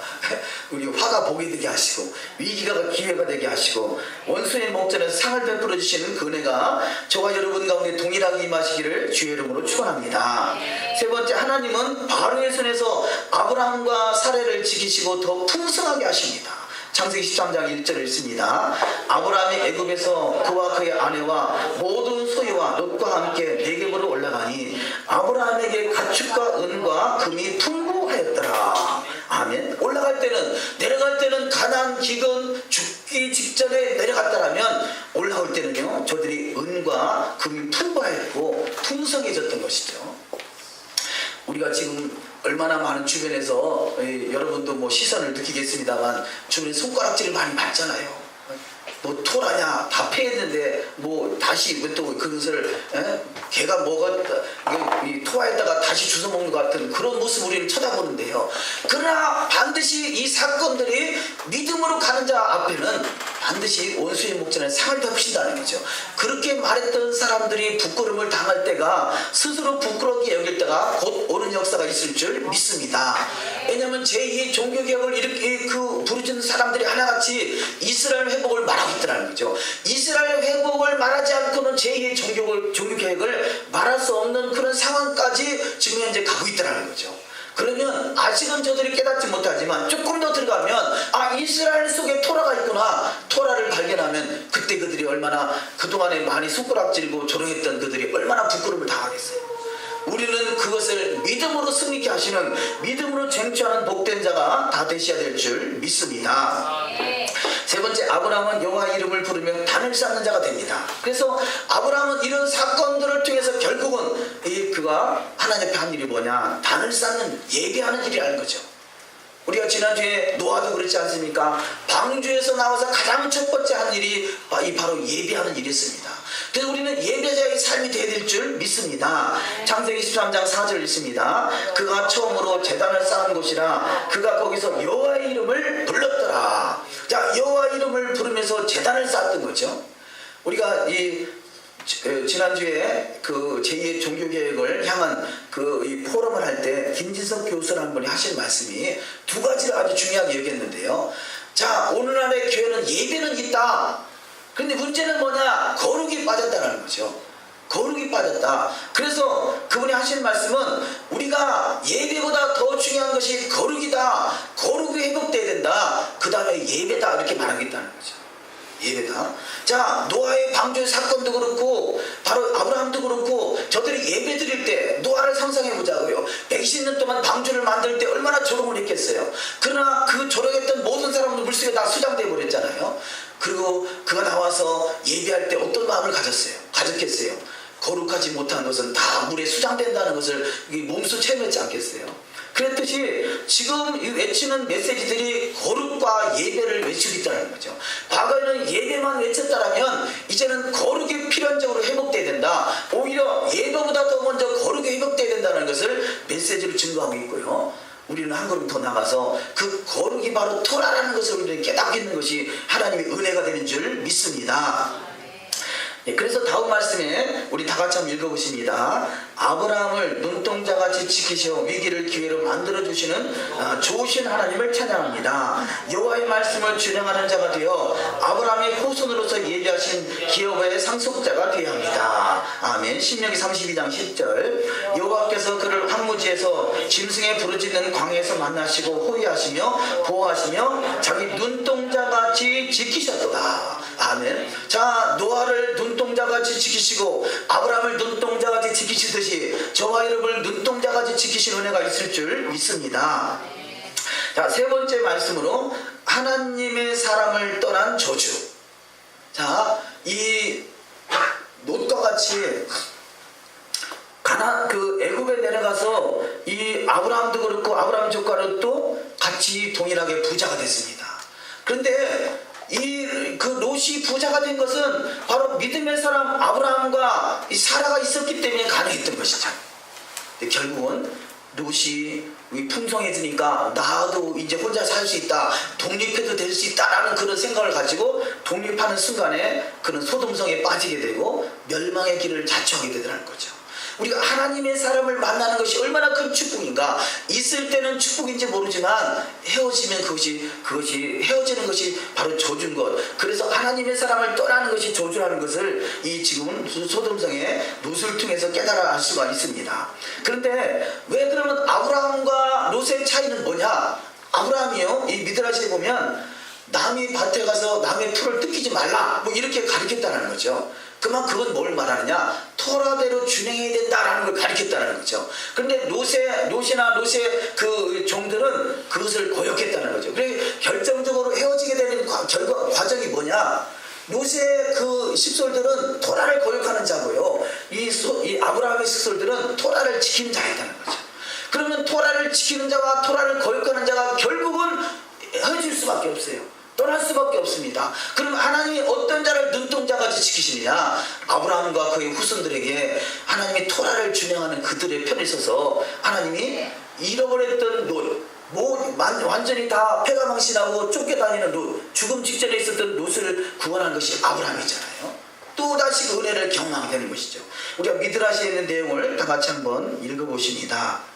우리 화가 복이 되게 하시고 위기가 기회가 되게 하시고 원수의 목전에서 상을 베풀어 주시는 그 은혜가 저와 여러분 가운데 동일하게 임하시기를 주의 이름으로 축원합니다. 세 번째, 하나님은 바로의 손에서 아브라함과 사례를 지키시고 더 풍성하게 하십니다. 창세기 13장 1절을 읽습니다. 아브라함이 애굽에서 그와 그의 아내와 모든 소유와 롯과 함께 네겝으로 올라가니 아브라함에게 가축과 은과 금이 풍부하였더라. 아멘. 올라갈 때는, 내려갈 때는 가난 기근 죽기 직전에 내려갔다라면 올라올 때는요, 저들이 은과 금이 풍부하였고 풍성해졌던 것이죠. 우리가 지금 얼마나 많은 주변에서 여러분도 시선을 느끼겠습니다만 주변에 손가락질을 많이 받잖아요. 토라냐 다 패했는데 다시 또 그것을 걔가 토하에다가 다시 주워 먹는 것 같은 그런 모습 우리를 쳐다보는데요. 그러나 반드시 이 사건들이 믿음으로 가는 자 앞에는 반드시 원수의 목전에 상을 베푸신다는 거죠. 그렇게 말했던 사람들이 부끄러움을 당할 때가 스스로 부끄럽게 여길 때가 곧 오는 역사가 있을 줄 믿습니다. 왜냐하면 제2의 종교개혁을 이렇게 부르짖는 사람들이 하나같이 이스라엘 회복을 말하고 있더라는 거죠. 이스라엘 회복을 말하지 않고는 제2의 종교개혁을 말할 수 없는 그런 상황까지 지금 현재 가고 있더라는 거죠. 그러면 아직은 저들이 깨닫지 못하지만 조금 더 들어가면 이스라엘 속에 토라가 있구나. 토라를 발견하면 그때 그들이 얼마나 그동안에 많이 손가락질고 조롱했던 그들이 얼마나 부끄러움을 당하겠어요. 우리는 그것을 믿음으로 승리케 하시는, 믿음으로 쟁취하는 복된 자가 다 되셔야 될 줄 믿습니다. 세 번째, 아브라함은 여호와의 이름을 부르며 단을 쌓는 자가 됩니다. 그래서 아브라함은 이런 사건들을 통해서 결국은 그가 하나님 앞에 한 일이 뭐냐, 단을 쌓는, 예배하는 일이라는 거죠. 우리가 지난주에 노아도 그렇지 않습니까? 방주에서 나와서 가장 첫 번째 한 일이 바로 예배하는 일이었습니다. 그래서 우리는 예배자의 삶이 되어야 될 줄 믿습니다. 창세기 13장 4절 읽습니다. 그가 처음으로 제단을 쌓은 곳이라 그가 거기서 여호와의 이름을 불렀더라. 자, 여호와의 이름을 부르면서 제단을 쌓았던 거죠. 우리가 지난주에 제2의 종교개혁을 향한 이 포럼을 할 때 김진석 교수라는 분이 하신 말씀이 두 가지를 아주 중요하게 여겼는데요. 자, 오늘날의 교회는 예배는 있다. 근데 문제는 뭐냐? 거룩이 빠졌다는 거죠. 거룩이 빠졌다. 그래서 그분이 하신 말씀은 우리가 예배보다 더 중요한 것이 거룩이다. 거룩이 회복돼야 된다. 그 다음에 예배다. 이렇게 말하겠다는 거죠. 예배다. 자, 노아의 방주의 사건도 그렇고 바로 아브라함도 그렇고 저들이 예배 드릴 때 노아를 상상해 보자고요. 120년 동안 방주를 만들 때 얼마나 조롱을 했겠어요. 그러나 그 조롱했던 모든 사람도 물속에 다 수장돼 버렸잖아요. 그리고 그가 나와서 예배할 때 어떤 마음을 가졌겠어요. 거룩하지 못한 것은 다 물에 수장된다는 것을 몸소 체험했지 않겠어요. 그랬듯이 지금 외치는 메시지들이 거룩과 예배를 외치고 있다는 거죠. 과거에는 예배만 외쳤다면 이제는 거룩이 필연적으로 회복돼야 된다. 오히려 예배보다 더 먼저 거룩이 회복돼야 된다는 것을 메시지로 증거하고 있고요. 우리는 한 걸음 더 나가서 그 거룩이 바로 토라라는 것을 우리는 깨닫고 있는 것이 하나님의 은혜가 되는 줄 믿습니다. 그래서 다음 말씀에 우리 다 같이 한번 읽어보십니다. 아브라함을 눈동자같이 지키시어 위기를 기회로 만들어주시는 좋으신 하나님을 찬양합니다. 여호와의 말씀을 준행하는 자가 되어 아브라함의 후손으로서 예비하신 기업의 상속자가 되어야 합니다. 아멘. 신명기 32장 10절. 여호와께서 그를 황무지에서 짐승의 부르짖는 광야에서 만나시고 호위하시며 보호하시며 자기 눈동자같이 지키셨도다. 아멘. 자, 노아를 눈동자같이 지키시고 아브라함을 눈동자같이 지키시듯이 저와 여러분을 눈동자같이 지키신 은혜가 있을 줄 믿습니다. 자, 세 번째 말씀으로 하나님의 사람을 떠난 저주. 자, 이 롯과 같이 애굽에 내려가서 이 아브라함도 그렇고 아브라함 조카 롯도 같이 동일하게 부자가 됐습니다. 그런데 그 롯이 부자가 된 것은 바로 믿음의 사람 아브라함과 이 사라가 있었기 때문에 가능했던 것이죠. 근데 결국은 롯이 풍성해지니까 나도 이제 혼자 살 수 있다, 독립해도 될 수 있다라는 그런 생각을 가지고 독립하는 순간에 그는 소돔성에 빠지게 되고 멸망의 길을 자초하게 되더라는 거죠. 우리가 하나님의 사람을 만나는 것이 얼마나 큰 축복인가. 있을 때는 축복인지 모르지만 헤어지면 그것이 헤어지는 것이 바로 저주인 것. 그래서 하나님의 사람을 떠나는 것이 저주라는 것을 이 지금은 소돔성의 롯을 통해서 깨달아 알 수가 있습니다. 그런데 왜 그러면 아브라함과 롯의 차이는 뭐냐? 아브라함이요, 이 미드라시에 보면 남의 밭에 가서 남의 풀을 뜯기지 말라 뭐 이렇게 가르쳤다는 거죠. 그건 뭘 말하느냐? 토라대로 준행해야 된다라는 걸 가르쳤다는 거죠. 그런데 롯이나 롯의 그 종들은 그것을 고역했다는 거죠. 그래서 결정적으로 헤어지게 되는 과정이 뭐냐? 롯의 그 식솔들은 토라를 고역하는 자고요. 이 아브라함의 식솔들은 토라를 지키는 자였다는 거죠. 그러면 토라를 지키는 자와 토라를 고역하는 자가 결국은 헤어질 수밖에 없어요. 떠날 수밖에 없습니다. 그럼 하나님이 어떤 자를 눈동자같이 지키시느냐? 아브라함과 그의 후손들에게 하나님이 토라를 준행하는 그들의 편에 서서 하나님이 잃어버렸던 롯, 완전히 다 폐가망신하고 쫓겨다니는 롯, 죽음 직전에 있었던 롯을 구원한 것이 아브라함이잖아요. 또다시 그 은혜를 경험하게 되는 것이죠. 우리가 미드라시에 있는 내용을 다 같이 한번 읽어보십니다.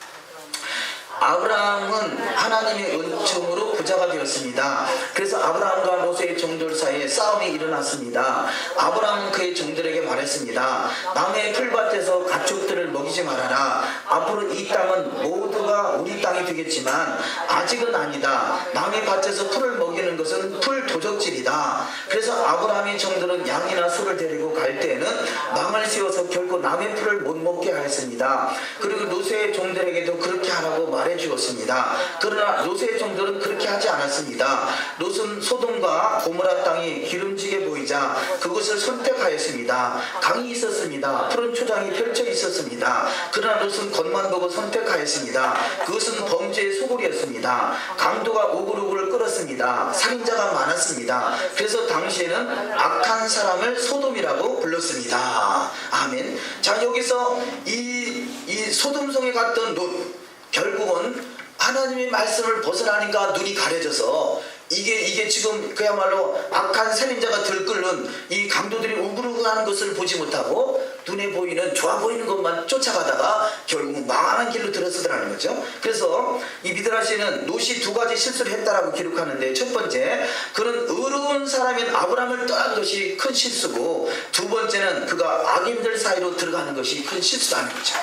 아브라함은 하나님의 은총으로 부자가 되었습니다. 그래서 아브라함과 롯의 종들 사이에 싸움이 일어났습니다. 아브라함은 그의 종들에게 말했습니다. 남의 풀밭에서 가축들을 먹이지 말아라. 앞으로 이 땅은 모두가 우리 땅이 되겠지만 아직은 아니다. 남의 밭에서 풀을 먹이는 것은 풀 도적질이다. 그래서 아브라함의 종들은 양이나 소를 데리고 갈 때에는 망을 씌워서 결코 남의 풀을 못 먹게 하였습니다. 그리고 롯의 종들에게도 그렇게 하라고 말해 주었습니다. 그러나 롯의 종들은 그렇게 하지 않았습니다. 롯은 소돔과 고모라 땅이 기름지게 보이자 그것을 선택하였습니다. 강이 있었습니다. 푸른 초장이 펼쳐 있었습니다. 그러나 롯은 겉만 보고 선택하였습니다. 그것은 범죄의 소굴이었습니다. 강도가 우글우글 끓었습니다. 살인자가 많았습니다. 그래서 당시에는 악한 사람을 소돔이라고 불렀습니다. 아멘. 자, 여기서 이 소돔성에 갔던 롯, 결국은 하나님의 말씀을 벗어나니까 눈이 가려져서 이게 지금 그야말로 악한 살인자가 들끓는 이 강도들이 우글우글하는 것을 보지 못하고 눈에 보이는 좋아 보이는 것만 쫓아가다가 결국 망하는 길로 들어서더라는 거죠. 그래서 이 미드라시는 롯이 두 가지 실수를 했다라고 기록하는데, 첫 번째, 그는 의로운 사람인 아브라함을 떠난 것이 큰 실수고, 두 번째는 그가 악인들 사이로 들어가는 것이 큰 실수라는 거죠.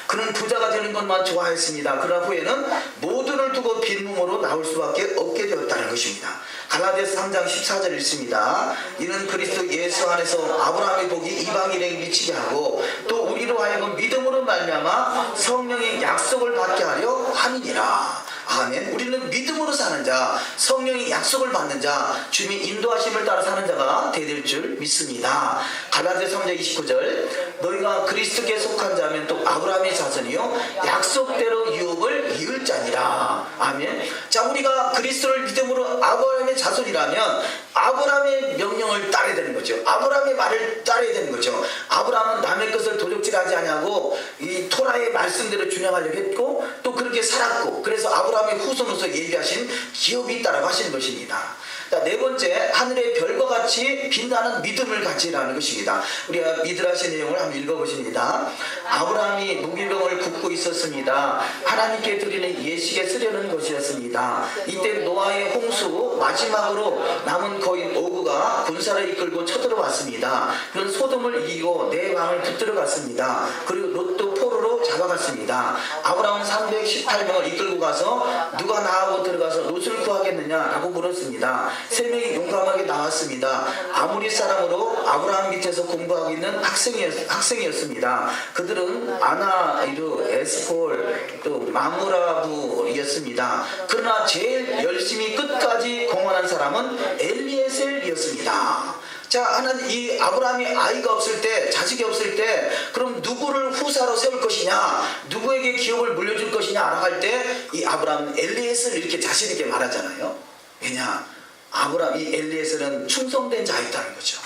그는 부자가 되는 것만 좋아했습니다. 그러나 후에는 모든을 두고 빈몸으로 나올 수밖에 없게 되었다는 것입니다. 갈라디아서 3장 14절 읽습니다. 이는 그리스도 예수 안에서 아브라함의 복이 이방인에게 미치게 하고 또 우리로 하여금 믿음으로 말미암아 성령의 약속을 받게 하려 함이니라. 아멘. 우리는 믿음으로 사는 자, 성령의 약속을 받는 자, 주님의 인도하심을 따라 사는 자가 되될 줄 믿습니다. 갈라디아서 3장 29절, 너희가 그리스도께 속한 자면 또 아브라함의 자손이요 약속대로 유업을 이을 자니라. 아멘. 자, 우리가 그리스도를 믿음으로 아브라함의 자손이라면 아브라함의 명령을 따라야 되는 거죠. 아브라함의 말을 따라야 되는 거죠. 아브라함은 남의 것을 도적질하지 아니하고 이 토라의 말씀대로 준행하려고 했고 또 그렇게 살았고, 그래서 아브라함의 후손으로서 예비하신 기업이 있다라고 하시는 것입니다. 자, 네 번째, 하늘의 별과 같이 빛나는 믿음을 가지라는 것입니다. 우리가 미드라시 내용을 한번 읽어보십니다. 아브라함이 무기병을 굽고 있었습니다. 하나님께 드리는 예식에 쓰려는 것이었습니다. 이때 노아의 홍수 마지막으로 남은 거인 오그가 군사를 이끌고 쳐들어왔습니다. 그는 소돔을 이기고 네 왕을 붙들어 갔습니다. 그리고 롯도 포로로 다가갔습니다. 아브라함은 318명을 이끌고 가서 누가 나하고 들어가서 롯을 구하겠느냐라고 물었습니다. 3명이 용감하게 나왔습니다. 아모리 사람으로 아브라함 밑에서 공부하고 있는 학생이었습니다. 그들은 아나이루, 에스콜, 또 마무라부였습니다. 그러나 제일 열심히 끝까지 공헌한 사람은 엘리에셀이었습니다. 자, 하나님, 이 아브라함이 아이가 없을 때, 자식이 없을 때, 그럼 누구를 후사로 세울 것이냐, 누구에게 기업을 물려줄 것이냐 할 때, 이 아브라함은 엘리에셀을 이렇게 자신있게 말하잖아요. 왜냐, 아브라함, 이 엘리에셀은 충성된 자였다는 거죠.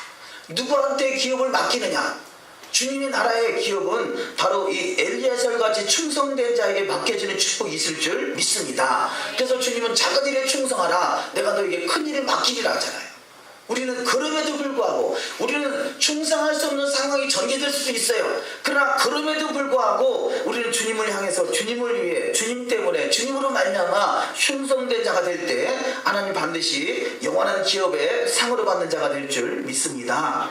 누구한테 기업을 맡기느냐? 주님의 나라의 기업은 바로 이 엘리에셀 같이 충성된 자에게 맡겨지는 축복이 있을 줄 믿습니다. 그래서 주님은 작은 일에 충성하라, 내가 너에게 큰 일을 맡기리라 하잖아요. 우리는 그럼에도 불구하고 우리는 충성할 수 없는 상황이 전개될 수도 있어요. 그러나 그럼에도 불구하고 우리는 주님을 향해서 주님을 위해, 주님 때문에, 주님으로 말미암아 충성된 자가 될 때 하나님 반드시 영원한 기업의 상으로 받는 자가 될 줄 믿습니다.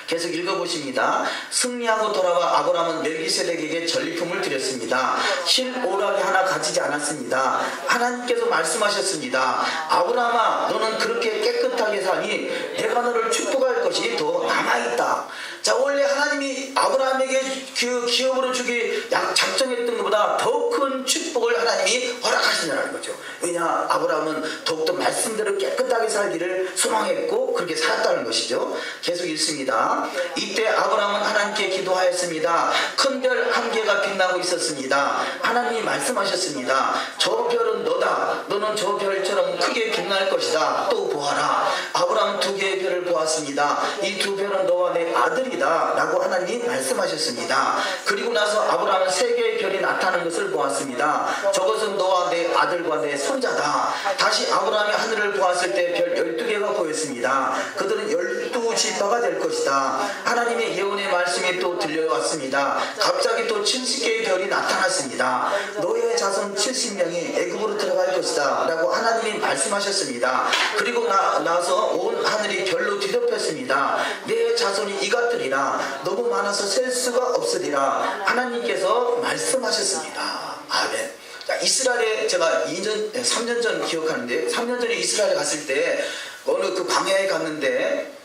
계속 읽어보십니다. 승리하고 돌아와 아브라함은 멜기세덱에게 전리품을 드렸습니다. 실오라기 하나 가지지 않았습니다. 하나님께서 말씀하셨습니다. 아브라함아, 너는 그렇게 깨끗하게 사니 내가 너를 축복할 것이 더 남아있다. 자, 원래 하나님이 아브라함에게 그 기업으로 주기 작정했던 것보다 더 큰 축복을 하나님이 허락하시느라는 거죠. 왜냐, 아브라함은 더욱더 말씀대로 깨끗하게 살기를 소망했고 그렇게 살았다는 것이죠. 계속 읽습니다. 이때 아브라함은 하나님께 기도하였습니다. 큰 별 한 개가 빛나고 있었습니다. 하나님이 말씀하셨습니다. 저 별은 너다. 너는 저 별처럼 크게 빛날 것이다. 또 보아라. 아브라함은 2개의 별을 보았습니다. 이 2 별은 너와 내 아들이다 라고 하나님이 말씀하셨습니다. 그리고 나서 아브라함은 3개의 별이 나타나는 것을 보았습니다. 저것은 너와 내 아들과 내 손자다. 다시 아브라함이 하늘을 보았을 때 별 12개가 보였습니다. 그들은 12지파가 될 것이다. 하나님의 예언의 말씀이 또 들려왔습니다. 갑자기 또 70개의 별이 나타났습니다. 너의 자손 70명이 애굽으로 들어갈 것이다 라고 하나님이 말씀하셨습니다. 그리고 나서 온 하늘이 별로 뒤덮였습니다. 내 자손이 이같으리라. 너무 많아서 셀 수가 없으리라. 하나님께서 말씀하셨습니다. 아멘. 자, 이스라엘에 제가 3년 전 기억하는데, 3년 전에 이스라엘에 갔을 때 어느 그 광야에 갔는데요.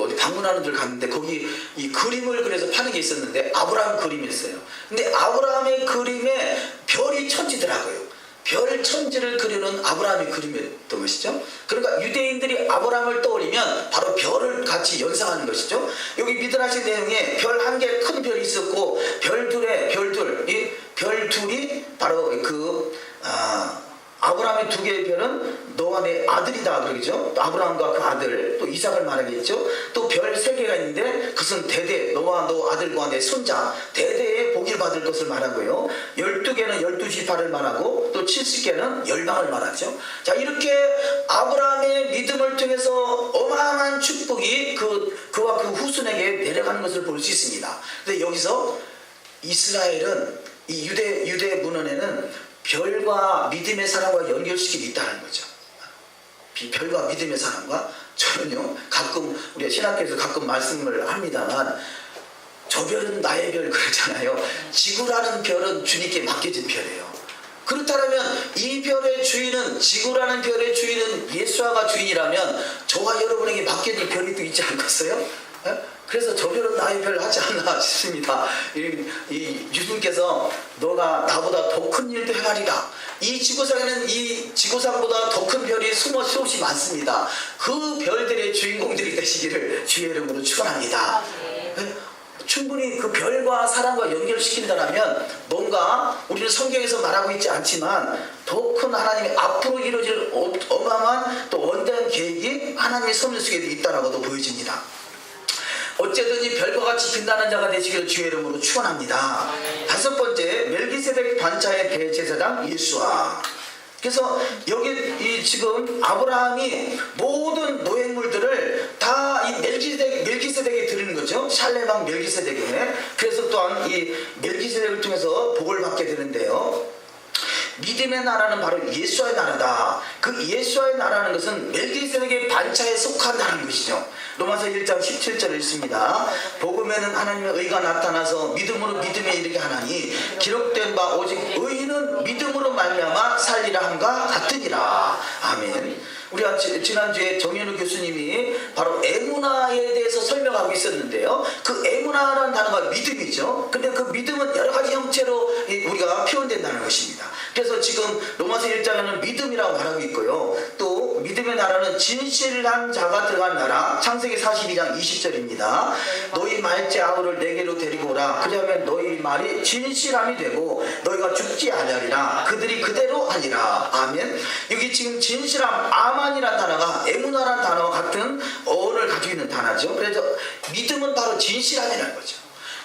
어디 방문하는 데 갔는데 거기 이 그림을 그래서 파는 게 있었는데 아브라함 그림이었어요. 근데 아브라함의 그림에 별이 천지더라고요. 별 천지를 그리는 아브라함의 그림이었던 것이죠. 그러니까 유대인들이 아브라함을 떠올리면 바로 별을 같이 연상하는 것이죠. 여기 미드라시 내용에 별 1개 큰 별이 있었고 별 둘이 바로 아브라함의 2개의 별은 너와 내 아들이다 그러겠죠. 아브라함과 그 아들, 또 이삭을 말하겠죠. 또 별 3개가 있는데 그것은 대대, 너와 너 아들과 내 손자, 대대에 복을 받을 것을 말하고요. 12개는 12지파를 말하고 또 70개는 열방을 말하죠. 자, 이렇게 아브라함의 믿음을 통해서 어마어마한 축복이 그와 그 후손에게 내려가는 것을 볼 수 있습니다. 근데 여기서 이스라엘은 이 유대 문헌에는 별과 믿음의 사람과 연결시키고 있다는 거죠. 별과 믿음의 사람과, 저는요 가끔 우리가 신학교에서 가끔 말씀을 합니다만 저 별은 나의 별 그러잖아요. 지구라는 별은 주님께 맡겨진 별이에요. 그렇다면 이 별의 주인은, 지구라는 별의 주인은 예수아가 주인이라면 저와 여러분에게 맡겨진 별이 또 있지 않겠어요? 그래서 저 별은 나의 별 하지 않나 싶습니다. 이 유수님께서 너가 나보다 더 큰 일도 행하리라. 이 지구상에는 이 지구상보다 더 큰 별이 수없이 많습니다. 그 별들의 주인공들이 되시기를 주의 이름으로 축원합니다. 충분히 그 별과 사랑과 연결시킨다면 뭔가 우리는 성경에서 말하고 있지 않지만 더 큰 하나님의 앞으로 이루어질 어마어마한 또 원대한 계획이 하나님의 섭리 속에 있다라고도 보여집니다. 어쨌든지 별과 같이 빛나는 자가 되시기를 주의 이름으로 축원합니다. 5번째, 멜기세덱 반차의 대제사장 예수아. 그래서 여기 지금 아브라함이 모든 노획물들을 다 이 멜기세덱에 드리는 거죠. 샬레방 멜기세덱에. 그래서 또한 이 멜기세덱을 통해서 복을 받게 되는데요. 믿음의 나라는 바로 예수와의 나라다. 그 예수와의 나라는 것은 멜기세덱의 반차에 속한다는 것이죠. 로마서 1장 17절에 있습니다. 복음에는 하나님의 의가 나타나서 믿음으로 믿음에 이르게 하나니 기록된 바 오직 의인은 믿음으로 말미암아 살리라 함과 같으니라. 아멘. 우리가 지난주에 정현우 교수님이 바로 에무나에 대해서 설명하고 있었는데요. 그 에무나라는 단어가 믿음이죠. 근데 그 믿음은 여러 가지 형태로 우리가 표현된다는 것입니다. 그래서 지금 로마서 1장에는 믿음이라고 말하고 있고요. 또 믿음의 나라는 진실한 자가 들어간 나라, 창세기 42장 20절입니다. 너희 말째 아우를 내게로 데리고 오라. 그러면 너희 말이 진실함이 되고 너희가 죽지 아니하리라. 그들이 그대로 하니라. 아멘. 여기 지금 진실함, 아만이라는 단어가 에무나라는 단어와 같은 어원을 가지고 있는 단어죠. 그래서 믿음은 바로 진실함이라는 거죠.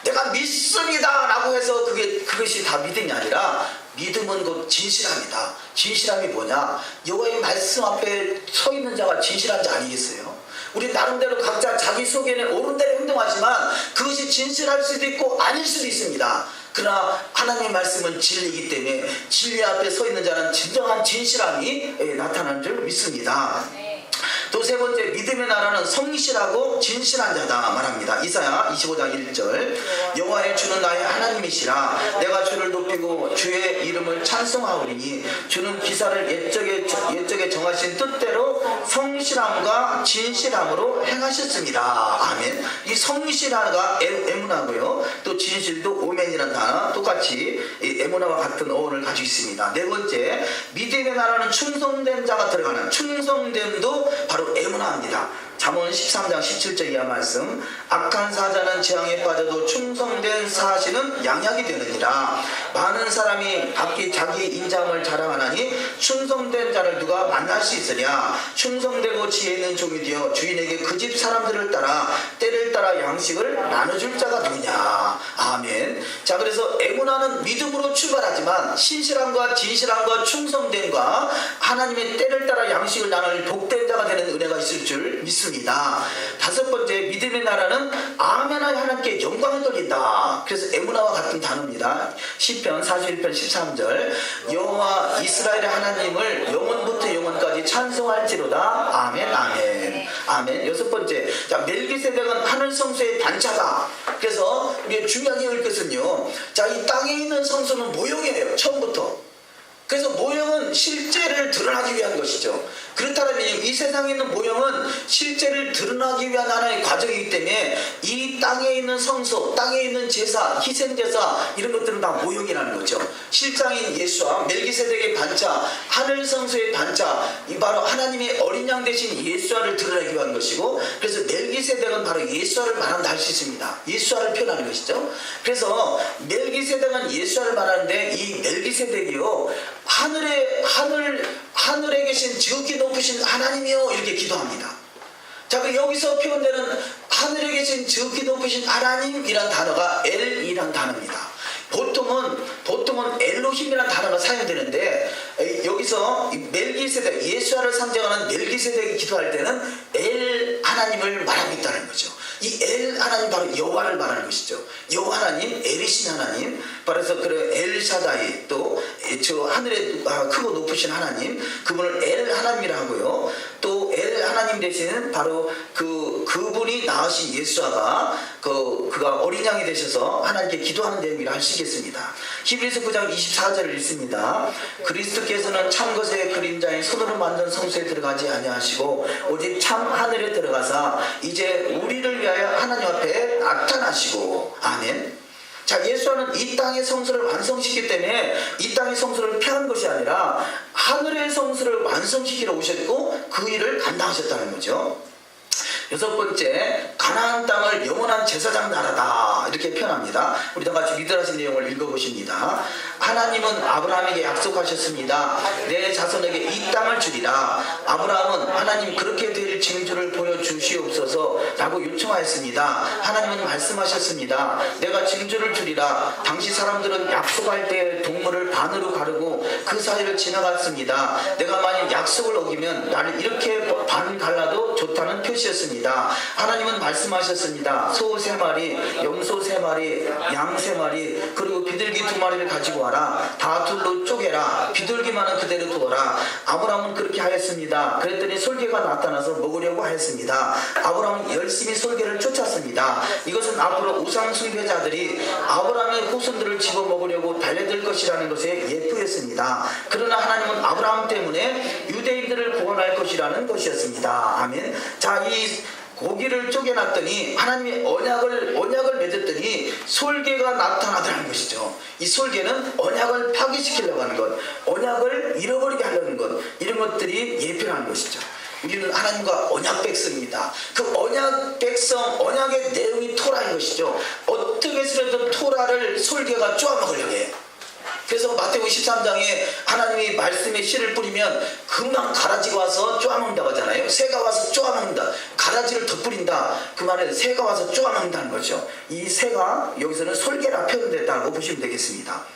내가 믿습니다 라고 해서 그것이 다 믿음이 아니라 믿음은 곧 진실함이다. 진실함이 뭐냐? 여호와의 말씀 앞에 서 있는 자가 진실한 자 아니겠어요? 우리 나름대로 각자 자기 속에는 옳은 대로 행동하지만 그것이 진실할 수도 있고 아닐 수도 있습니다. 그러나 하나님의 말씀은 진리이기 때문에 진리 앞에 서 있는 자는 진정한 진실함이 나타나는 줄 믿습니다. 또 세 번째, 믿음의 나라는 성실하고 진실한 자다 말합니다. 이사야 25장 1절 여호와의 주는 나의 하나님이시라. 내가 주를 높이고 주의 이름을 찬송하오리니 주는 기사를 옛적에 정하신 뜻대로 성실함과 진실함으로 행하셨습니다. 아멘. 이 성실하가 에무나고요. 또 진실도 오멘이라는 단어 똑같이 에무나와 같은 어원을 가지고 있습니다. 네 번째, 믿음의 나라는 충성된 자가 들어가는 충성됨도 바로 에무나입니다. 잠언 13장 17절 이하 말씀 악한 사자는 재앙에 빠져도 충성된 사시는 양약이 되느니라. 많은 사람이 각기 자기 인자함을 자랑하나니 충성된 자를 누가 만날 수 있으랴. 충성되고 지혜 있는 종이 되어 주인에게 그 집 사람들을 따라 때를 따라 양식을 나눠줄 자가 누구냐. 아멘. 자, 그래서 에무나는 믿음으로 출발하지만 신실함과 진실함과 충성됨과 하나님의 때를 따라 양식을 나눌 복된 자가 되는 은혜가 있을 줄 믿습니다. 다섯 번째, 믿음의 나라는 아멘하여 하나님께 영광을 돌린다. 그래서 에무나와 같은 단어입니다. 시편 41편 13절 여호와 이스라엘의 하나님을 영원부터 영원까지 찬송할지로다. 아멘 아멘 아멘. 여섯 번째, 자, 멜기세덱은 하늘 성소의 반차다. 그래서 우리 중요하게 할 것은요, 자, 이 땅에 있는 성소는 모형이에요. 처음부터. 그래서 모형은 실제를 드러나기 위한 것이죠. 그렇다면 이 세상에 있는 모형은 실제를 드러나기 위한 하나의 과정이기 때문에 이 땅에 있는 성소, 땅에 있는 제사, 희생제사 이런 것들은 다 모형이라는 거죠. 실상인 예수와 멜기세덱의 반차, 하늘 성소의 반차, 이 바로 하나님의 어린 양 대신 예수와를 드러내기 위한 것이고, 그래서 멜기세덱은 바로 예수와를 말한다 할 수 있습니다. 예수와를 표현하는 것이죠. 그래서 멜기세덱은 예수와를 말하는데 이 멜기세덱이요, 하늘에 계신 지극히 높으신 하나님이요 이렇게 기도합니다. 자, 그 여기서 표현되는 하늘에 계신 지극히 높으신 하나님이란 단어가 엘이란 단어입니다. 보통은 엘로힘이라는 단어가 사용되는데 여기서 멜기세덱, 예수와를 상징하는 멜기세덱이 기도할 때는 엘 하나님을 말하고 있다는 거죠. 이 엘 하나님 바로 여호와를 말하는 것이죠. 여호와 하나님, 엘이신 하나님, 그래서 엘샤다이, 또 저 하늘에 크고 높으신 하나님, 그분을 엘 하나님이라 하고요. 또 엘 하나님 대신 바로 그분이 낳으신 예수아가 그가 어린 양이 되셔서 하나님께 기도하는 내용이라 할 수 있겠습니다. 히브리서 9장 24절을 읽습니다. 그리스도께서는 참 것의 그림자인 손으로 만든 성소에 들어가지 아니하시고 오직 참 하늘에 들어가사 이제 우리를 위하여 하나님 앞에 나타나시고. 아멘. 자, 예수와는 이 땅의 성소를 완성시키기 때문에 이 땅의 성소를 폐한 것이 아니라 하늘의 성소를 완성시키러 오셨고 그 일을 감당하셨다는 거죠. 여섯 번째, 가나안 땅을 영원한 제사장 나라다 이렇게 표현합니다. 우리 다 같이 미드라시 내용을 읽어보십니다. 하나님은 아브라함에게 약속하셨습니다. 내 자손에게 이 땅을 주리라. 아브라함은 하나님 그렇게 될 징조를 보여주시옵소서 라고 요청하였습니다. 하나님은 말씀하셨습니다. 내가 징조를 주리라. 당시 사람들은 약속할 때 동물을 반으로 가르고 그 사이를 지나갔습니다. 내가 만약 약속을 어기면 나를 이렇게 반 갈라도 좋다는 표시였습니다. 하나님은 말씀하셨습니다. 소 3마리, 염소 3마리, 양 3마리, 그리고 비둘기 2마리를 가지고 와라. 마라. 다 둘로 쪼개라. 비둘기만은 그대로 두어라. 아브라함은 그렇게 하였습니다. 그랬더니 솔개가 나타나서 먹으려고 하였습니다. 아브라함은 열심히 솔개를 쫓았습니다. 이것은 앞으로 우상 숭배자들이 아브라함의 후손들을 집어먹으려고 달려들 것이라는 것의 예표였습니다. 그러나 하나님은 아브라함 때문에 유대인들을 구원할 것이라는 것이었습니다. 아멘. 자, 이 고기를 쪼개놨더니 하나님의 언약을 맺었더니 솔개가 나타나더라는 것이죠. 이 솔개는 언약을 파괴시키려고 하는 것, 언약을 잃어버리게 하려는 것, 이런 것들이 예표라는 것이죠. 우리는 하나님과 언약 백성입니다. 그 언약 백성, 언약의 내용이 토라인 것이죠. 어떻게 해서라도 토라를 솔개가 쪼아먹으려고 해요. 그래서 마태복음 13장에 하나님이 말씀에 씨를 뿌리면 금방 가라지가 와서 쪼아먹는다고 하잖아요. 새가 와서 쪼아먹는다. 가라지를 덧뿌린다. 그 말은 새가 와서 쪼아먹는다는 거죠. 이 새가 여기서는 솔개라 표현됐다고 보시면 되겠습니다.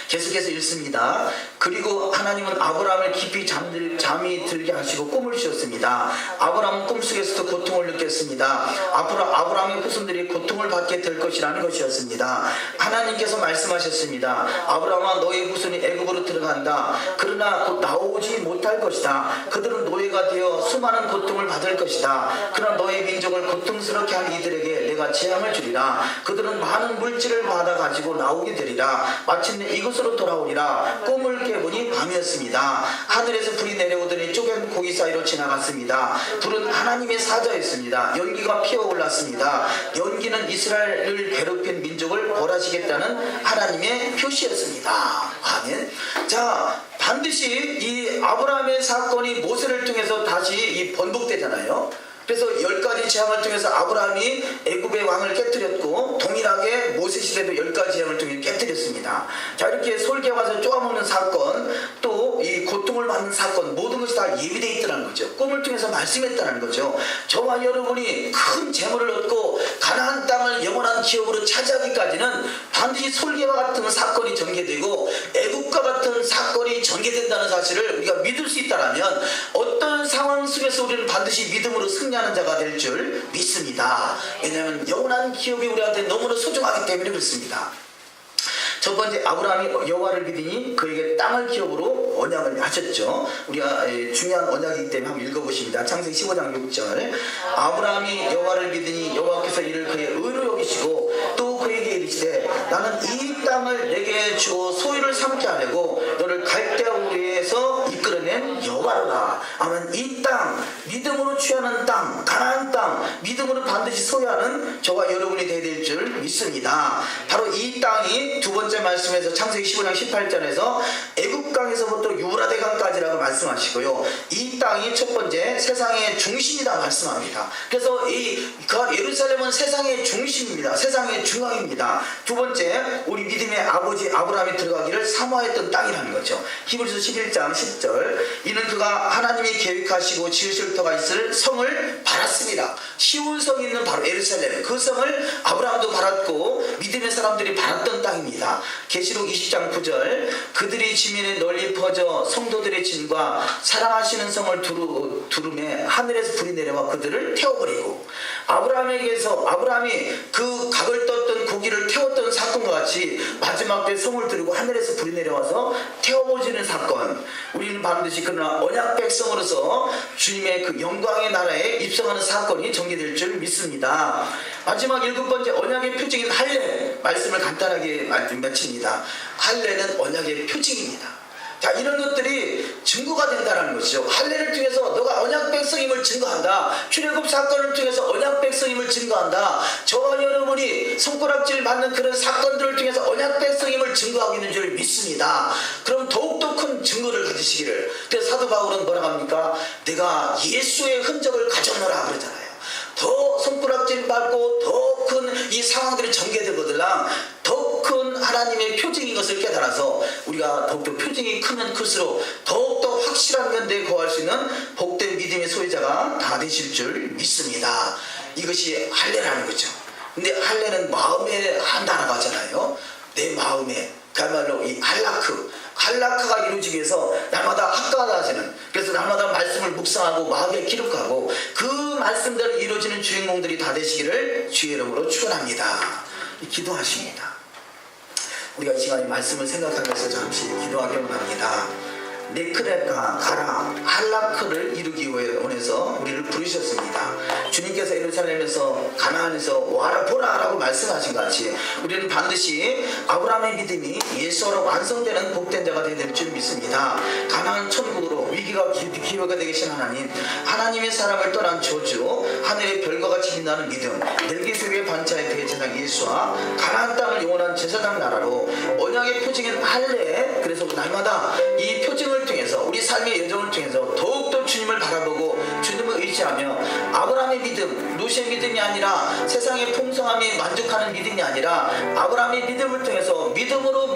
계속해서 읽습니다. 그리고 하나님은 아브라함을 깊이 잠이 들게 하시고 꿈을 주셨습니다. 아브라함은 꿈속에서도 고통을 느꼈습니다. 앞으로 아브라함의 후손들이 고통을 받게 될 것이라는 것이었습니다. 하나님께서 말씀하셨습니다. 아브라함아, 너의 후손이 애굽으로 들어간다. 그러나 곧 나오지 못할 것이다. 그들은 노예가 되어 수많은 고통을 받을 것이다. 그러나 너의 민족을 고통스럽게 한 이들에게 내가 재앙을 주리라. 그들은 많은 물질을 받아 가지고 나오게 되리라. 마침내 이곳으로 돌아오리라. 꿈을 깨보니 밤이었습니다. 하늘에서 불이 내려오더니 쪼갠 고기 사이로 지나갔습니다. 불은 하나님의 사자였습니다. 연기가 피어올랐습니다. 연기는 이스라엘을 괴롭힌 민족을 벌하시겠다는 하나님의 표시였습니다. 아멘. 자, 반드시 이 아브라함의 사건이 모세를 통해서 다시 번복되잖아요. 그래서 10가지 재앙을 통해서 아브라함이 애굽의 왕을 깨뜨렸고, 동일하게 모세 시대도 10가지 재앙을 통해 깨뜨렸습니다. 자, 이렇게 솔개 와서 쪼아먹는 사건, 또 이 고통을 받는 사건, 모든 것이 다 예비되어 있다는 거죠. 꿈을 통해서 말씀했다는 거죠. 저와 여러분이 큰 재물을 얻고 가나안 땅을 영원한 기업으로 차지하기까지는 반드시 솔개와 같은 사건이 전개되고 애굽과 같은 사건이 전개된다는 사실을 우리가 믿을 수 있다면 어떤 상황 속에서 우리는 반드시 믿음으로 승리하는 자가 될 줄 믿습니다. 왜냐하면 영원한 기업이 우리한테 너무나 소중하기 때문에 그렇습니다. 첫 번째, 아브라함이 여호와를 믿으니 그에게 땅을 기업으로 언약을 하셨죠. 우리가 중요한 언약이기 때문에 한번 읽어보십니다. 창세기 15장 6절. 아브라함이 여호와를 믿으니 여호와께서 이를 그의 의로 여기시고 또 그에게 이르시되 나는 이 땅을 내게 주어 소유를 삼게 하려고 너를 갈대아 우리에서 이끌어낸 여호와로다. 아멘. 이 땅, 믿음으로 취하는 땅, 가나안 땅, 믿음으로 반드시 소유하는 저와 여러분이 되어야 될 줄 믿습니다. 바로 이 땅이 두 번째 말씀에서 창세기 15장 18절에서 애굽강에서부터 유브라데강까지라고 말씀하시고요. 이 땅이 첫 번째 세상의 중심이다 말씀합니다. 그래서 이 예루살렘은 세상의 중심입니다. 세상의 중앙입니다. 두 번째, 우리 믿음의 아버지 아브라함이 들어가기를 사모했던 땅이라는 거죠. 히브리서 11장 10절. 이는 그가 하나님이 계획하시고 지으실 터가 있을 성을 바랐습니다. 시온 성이 있는 바로 예루살렘, 그 성을 아브라함도 바랐고 믿음의 사람들이 바랐던 땅입니다. 계시록 20장 9절. 그들이 지면에 널리 퍼져 성도들의 진과 사랑하시는 성을 두름에 하늘에서 불이 내려와 그들을 태워버리고, 아브라함이 그 각을 떴던 고기를 태웠던 사건과 같이 마지막 때 성을 들고 하늘에서 불이 내려와서 태워버리는 사건, 우리는 반드시 그러나 언약 백성으로서 주님의 그 영광의 나라에 입성하는 사건이 전개될 줄 믿습니다. 마지막 7번째, 언약의 표징인 할례, 말씀을 간단하게 마칩니다. 할례는 언약의 표징입니다. 자, 이런 것들이 증거가 된다는 것이죠. 할례를 통해서 너가 언약 백성임을 증거한다. 출애굽 사건을 통해서 언약 백성임을 증거한다. 저와 여러분이 손가락질 받는 그런 사건들을 통해서 언약 백성임을 증거하고 있는 줄 믿습니다. 그럼 더욱더 큰 증거를 가지시기를. 그래서 사도 바울은 뭐라고 합니까? 내가 예수의 흔적을 가졌노라 그러잖아요. 더 손가락질 받고 더 큰 이 상황들이 전개되거들랑 더 큰 하나님의 표징인 것을 깨달아서 우리가 더욱더 표징이 크면 클수록 더욱더 확실한 면대에 거할 수 있는 복된 믿음의 소유자가 다 되실 줄 믿습니다. 이것이 할례라는 거죠. 근데 할례는 마음에 한다라고 하잖아요. 내 마음에, 그야말로 이 할라크가 이루어지기 위해서 날마다 학가하시는, 그래서 날마다 말씀을 묵상하고 마음에 기록하고 그 말씀대로 이루어지는 주인공들이 다 되시기를 주의 이름으로 축원합니다. 기도하십니다. 우리가 이 시간에 말씀을 생각하면서 잠시 기도하기를 원합니다. 네크레가 가라 할라크를 이루기 원해서 우리를 부르셨습니다. 주님께서 예루살렘에서 가나안에서 와라 보라라고 말씀하신 것 같이 우리는 반드시 아브라함의 믿음이 예수로 완성되는 복된 자가 되야 될 줄 믿습니다. 가나안 천국으로 위기가 기회가 되신 하나님, 하나님의 사랑을 떠난 저주, 하늘의 별과 같이 빛나는 믿음, 멜기세덱의 반차의 대제사장 예수와 가나안 땅을 영원한 제사장 나라로 언약의 표징인 할례, 그래서 날마다 이 표징을 통해서 우리 삶의 여정을 통해서 더욱더 주님을 바라보고 주님을 의지하며 아브라함의 믿음, 노시의 믿음이 아니라 세상의 풍성함에 만족하는 믿음이 아니라 아브라함의 믿음을 통해서 믿음으로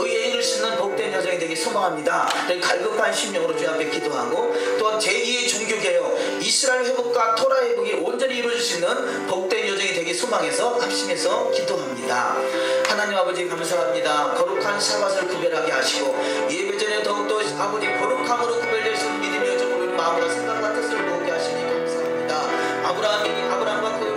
의에 이룰 수 있는 복된 여정이 되기 소망합니다. 갈급한 심령으로 주님 앞에 기도하고 또한 제2의 종교개혁, 이스라엘 회복과 토라 회복이 온전히 이루어질 수 있는 복된 여정이 되기 소망해서 합심해서 기도합니다. 하나님 아버지 감사합니다. 거룩한 샤밧을 구별하게 하시고 예배전에 더욱더 아버지 거룩함으로 구별될 수 있는 믿음의 여정으로 마음과 생각과 뜻을 모으게 하시니 감사합니다. 아브라함과 그